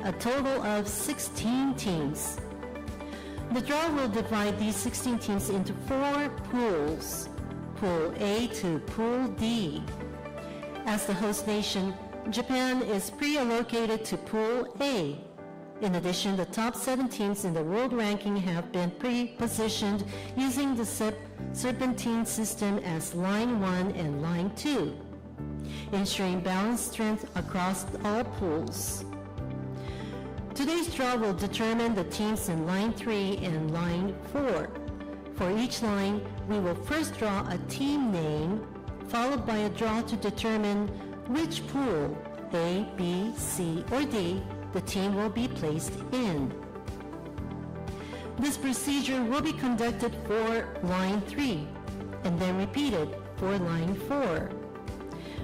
a total of 16 teams. The draw will divide these 16 teams into 4 pools, Pool A to Pool D. As the host nation, Japan is pre-allocated to Pool A. In addition, the top 7 teams in the world ranking have been pre-positioned using the serpentine system as Line 1 and Line 2, ensuring balanced strength across all pools. Today's draw will determine the teams in Line 3 and Line 4. For each line, we will first draw a team name, followed by a draw to determine which pool, A, B, C, or D, the team will be placed in. This procedure will be conducted for Line 3, and then repeated for Line 4.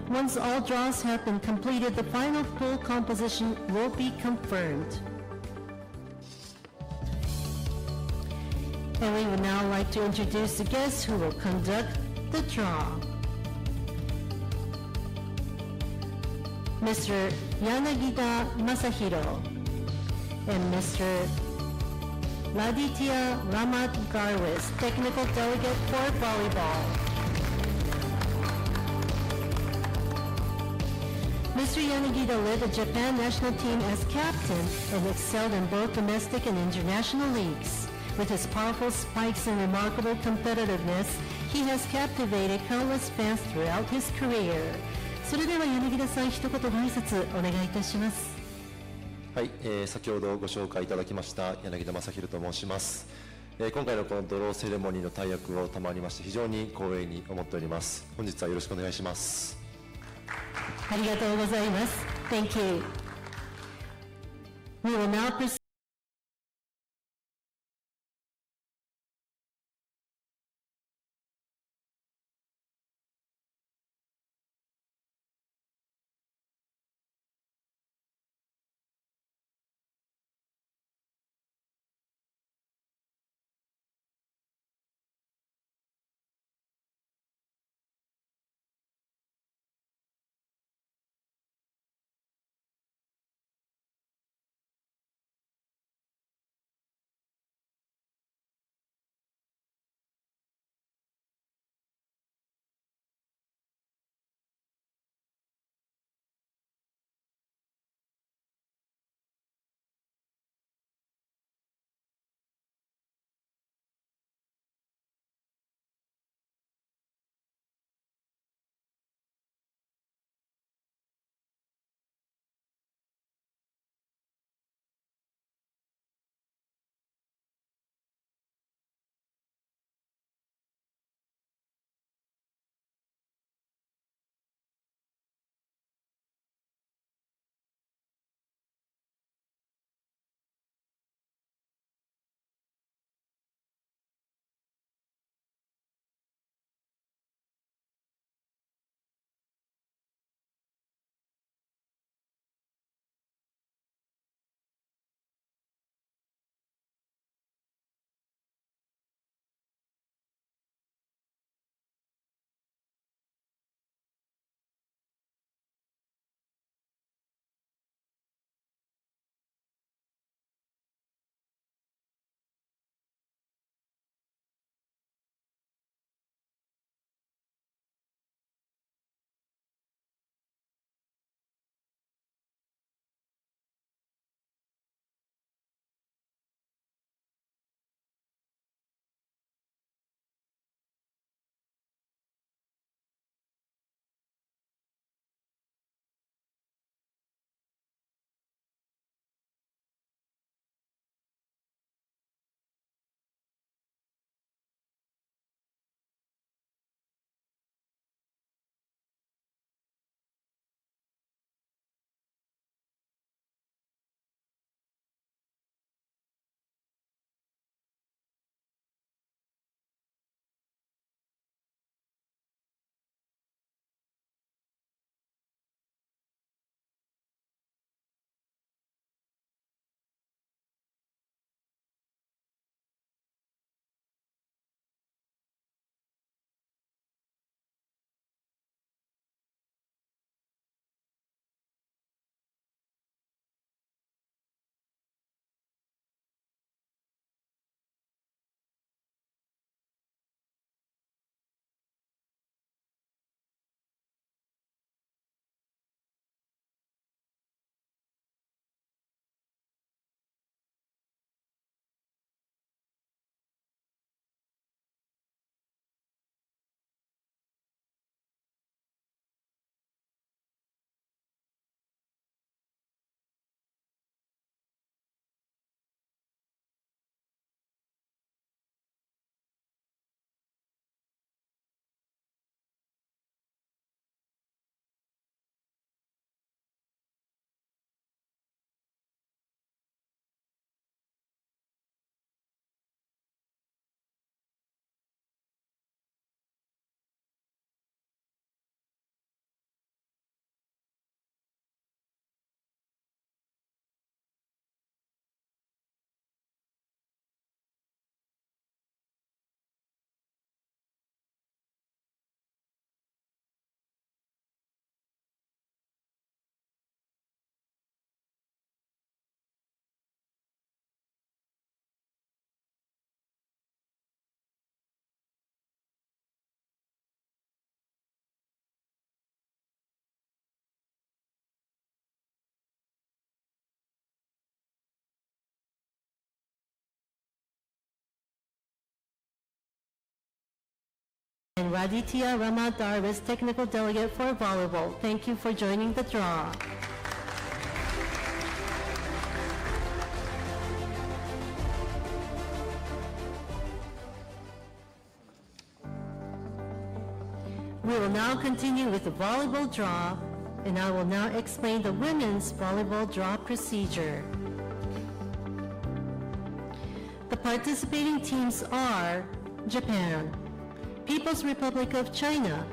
Once all draws have been completed, the final pool composition will be confirmed. And we would now like to introduce the guests who will conduct the draw. Mr. Yanagita Masahiro and Mr. Laditya Ramat Garwis, Technical Delegate for Volleyball. Mr. Yanagita led the Japan national team as captain and excelled in both domestic and international leagues. With his powerful spikes and remarkable competitiveness, he has captivated countless fans throughout his career. それでは柳田さん、一言ご挨拶お願いいたします。はい、先ほどご紹介いただきました柳田正宏と申します。今回のこのドローセレモニーの大役を賜りまして非常に光栄に思っております。本日はよろしくお願いします。ありがとうございます。Thank you. We will now proceed and Raditya Ramadarvis, technical delegate for volleyball. Thank you for joining the draw. We will now continue with the volleyball draw, and I will now explain the women's volleyball draw procedure. The participating teams are Japan, People's Republic of China,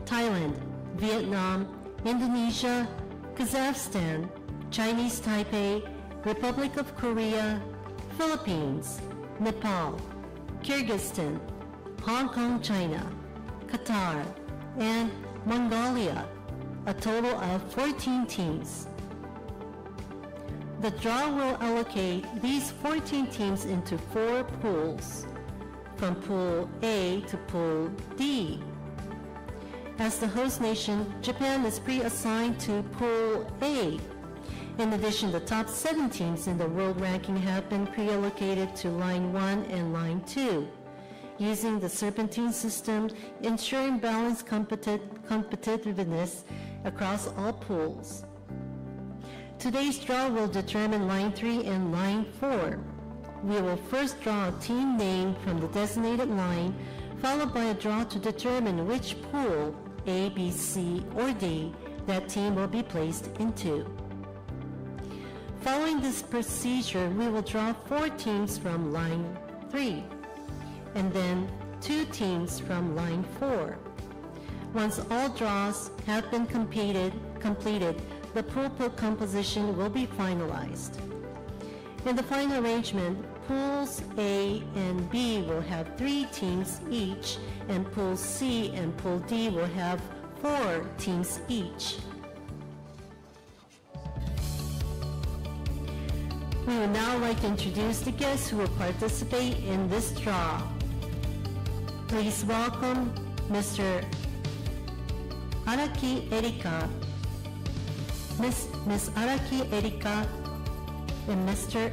Thailand, Vietnam, Indonesia, Kazakhstan, Chinese Taipei, Republic of Korea, Philippines, Nepal, Kyrgyzstan, Hong Kong, China, Qatar, and Mongolia, a total of 14 teams. The draw will allocate these 14 teams into 4 pools, from Pool A to Pool D. As the host nation, Japan is pre-assigned to Pool A. In addition, the top 7 teams in the world ranking have been pre-allocated to Line 1 and Line 2, using the serpentine system, ensuring balanced competitiveness across all pools. Today's draw will determine Line 3 and Line 4. We will first draw a team name from the designated line, followed by a draw to determine which pool, A, B, C, or D, that team will be placed into. Following this procedure, we will draw 4 teams from Line 3, and then 2 teams from Line 4. Once all draws have been completed, the pool composition will be finalized. In the final arrangement, pools A and B will have 3 teams each, and pool C and pool D will have 4 teams each. We would now like to introduce the guests who will participate in this draw. Please welcome Mr. Araki Erika, Miss Araki Erika, and Mr.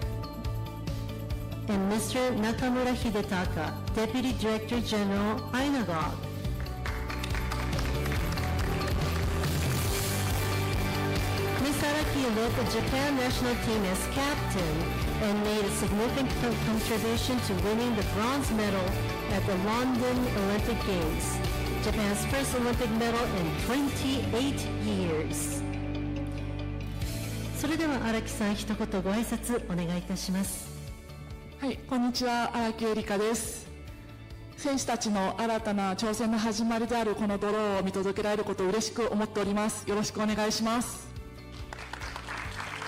Nakamura Hidetaka, Deputy Director General, Ainagog. Miss Araki led the Japan national team as captain and made a significant contribution to winning the bronze medal at the London Olympic Games, Japan's first Olympic medal in 28 years. それでは荒木さん、一言ご挨拶お願いいたします。はい、こんにちは、荒木絵里香です。選手たちの新たな挑戦の始まりであるこのドローを見届けられることを嬉しく思っております。よろしくお願いします。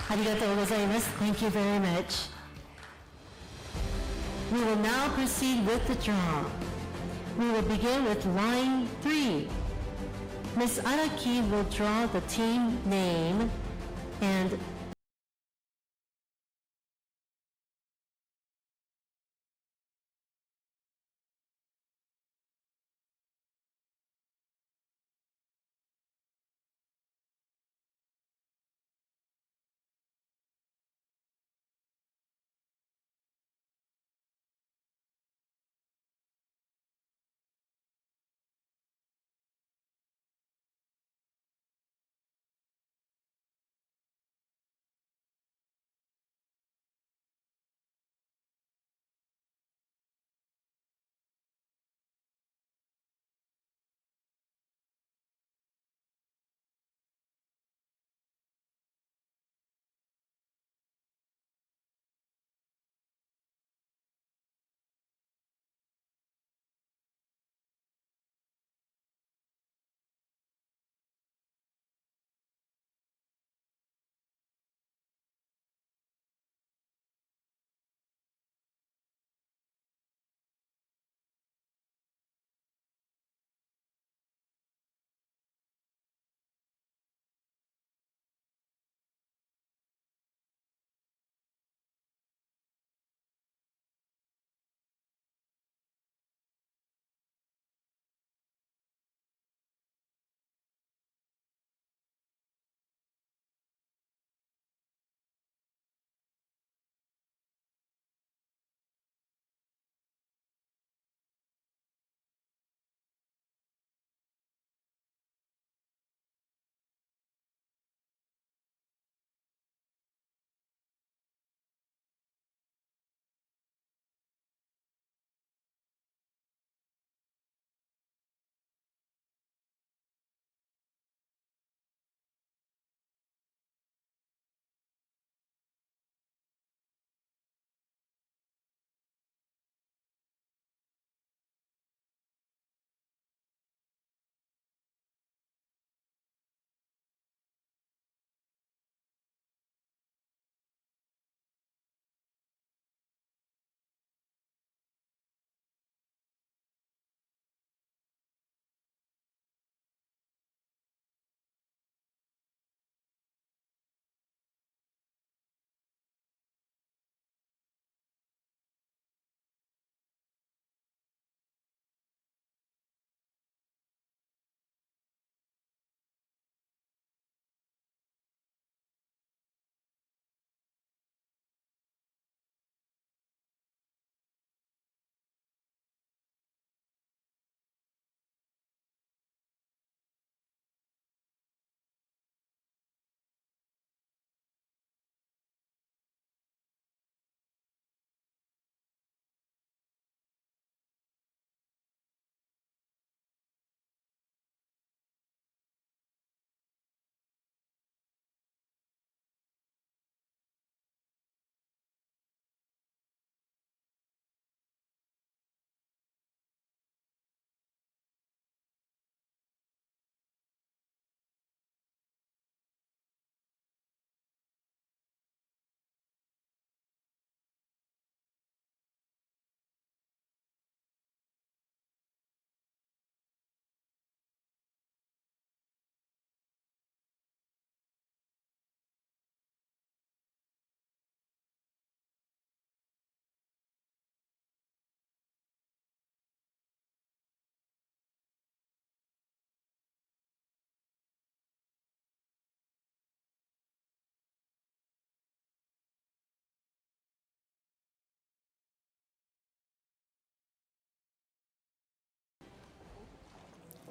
ありがとうございます。Thank you very much. We will now proceed with the draw. We will begin with line 3. Ms. Araki will draw the team name and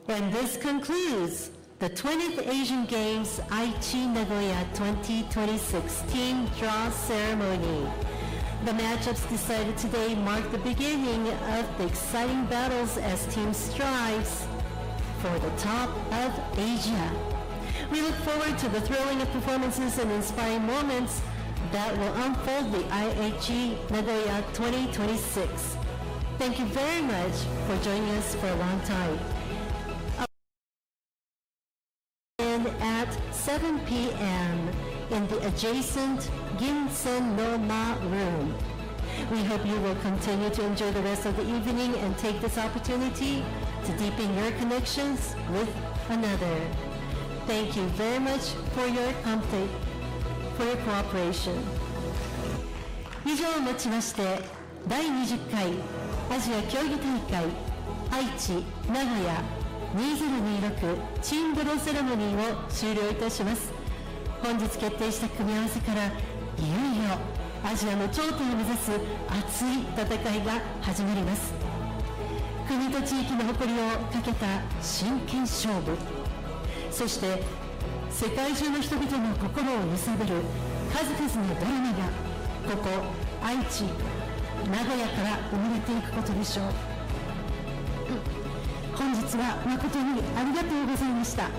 And this concludes the 20th Asian Games Aichi-Nagoya 2026 team draw ceremony. The matchups decided today mark the beginning of the exciting battles as team strives for the top of Asia. We look forward to the thrilling of performances and inspiring moments that will unfold the Aichi-Nagoya 2026. Thank you very much for joining us for a long time. At 7 p.m. in the adjacent Ginsen no Ma room. We hope you will continue to enjoy the rest of the evening and take this opportunity to deepen your connections with another. Thank you very much for your cooperation. 以上をもちまして第20回アジア競技大会愛知名古屋2026チームドローセレモニーを終了いたします。本日決定した組み合わせからいよいよアジアの頂点を目指す熱い戦いが始まります。国と地域の誇りをかけた真剣勝負、そして世界中の人々の心を揺さぶる数々のドラマがここ愛知名古屋から生まれていくことでしょう。本日は誠にありがとうございました。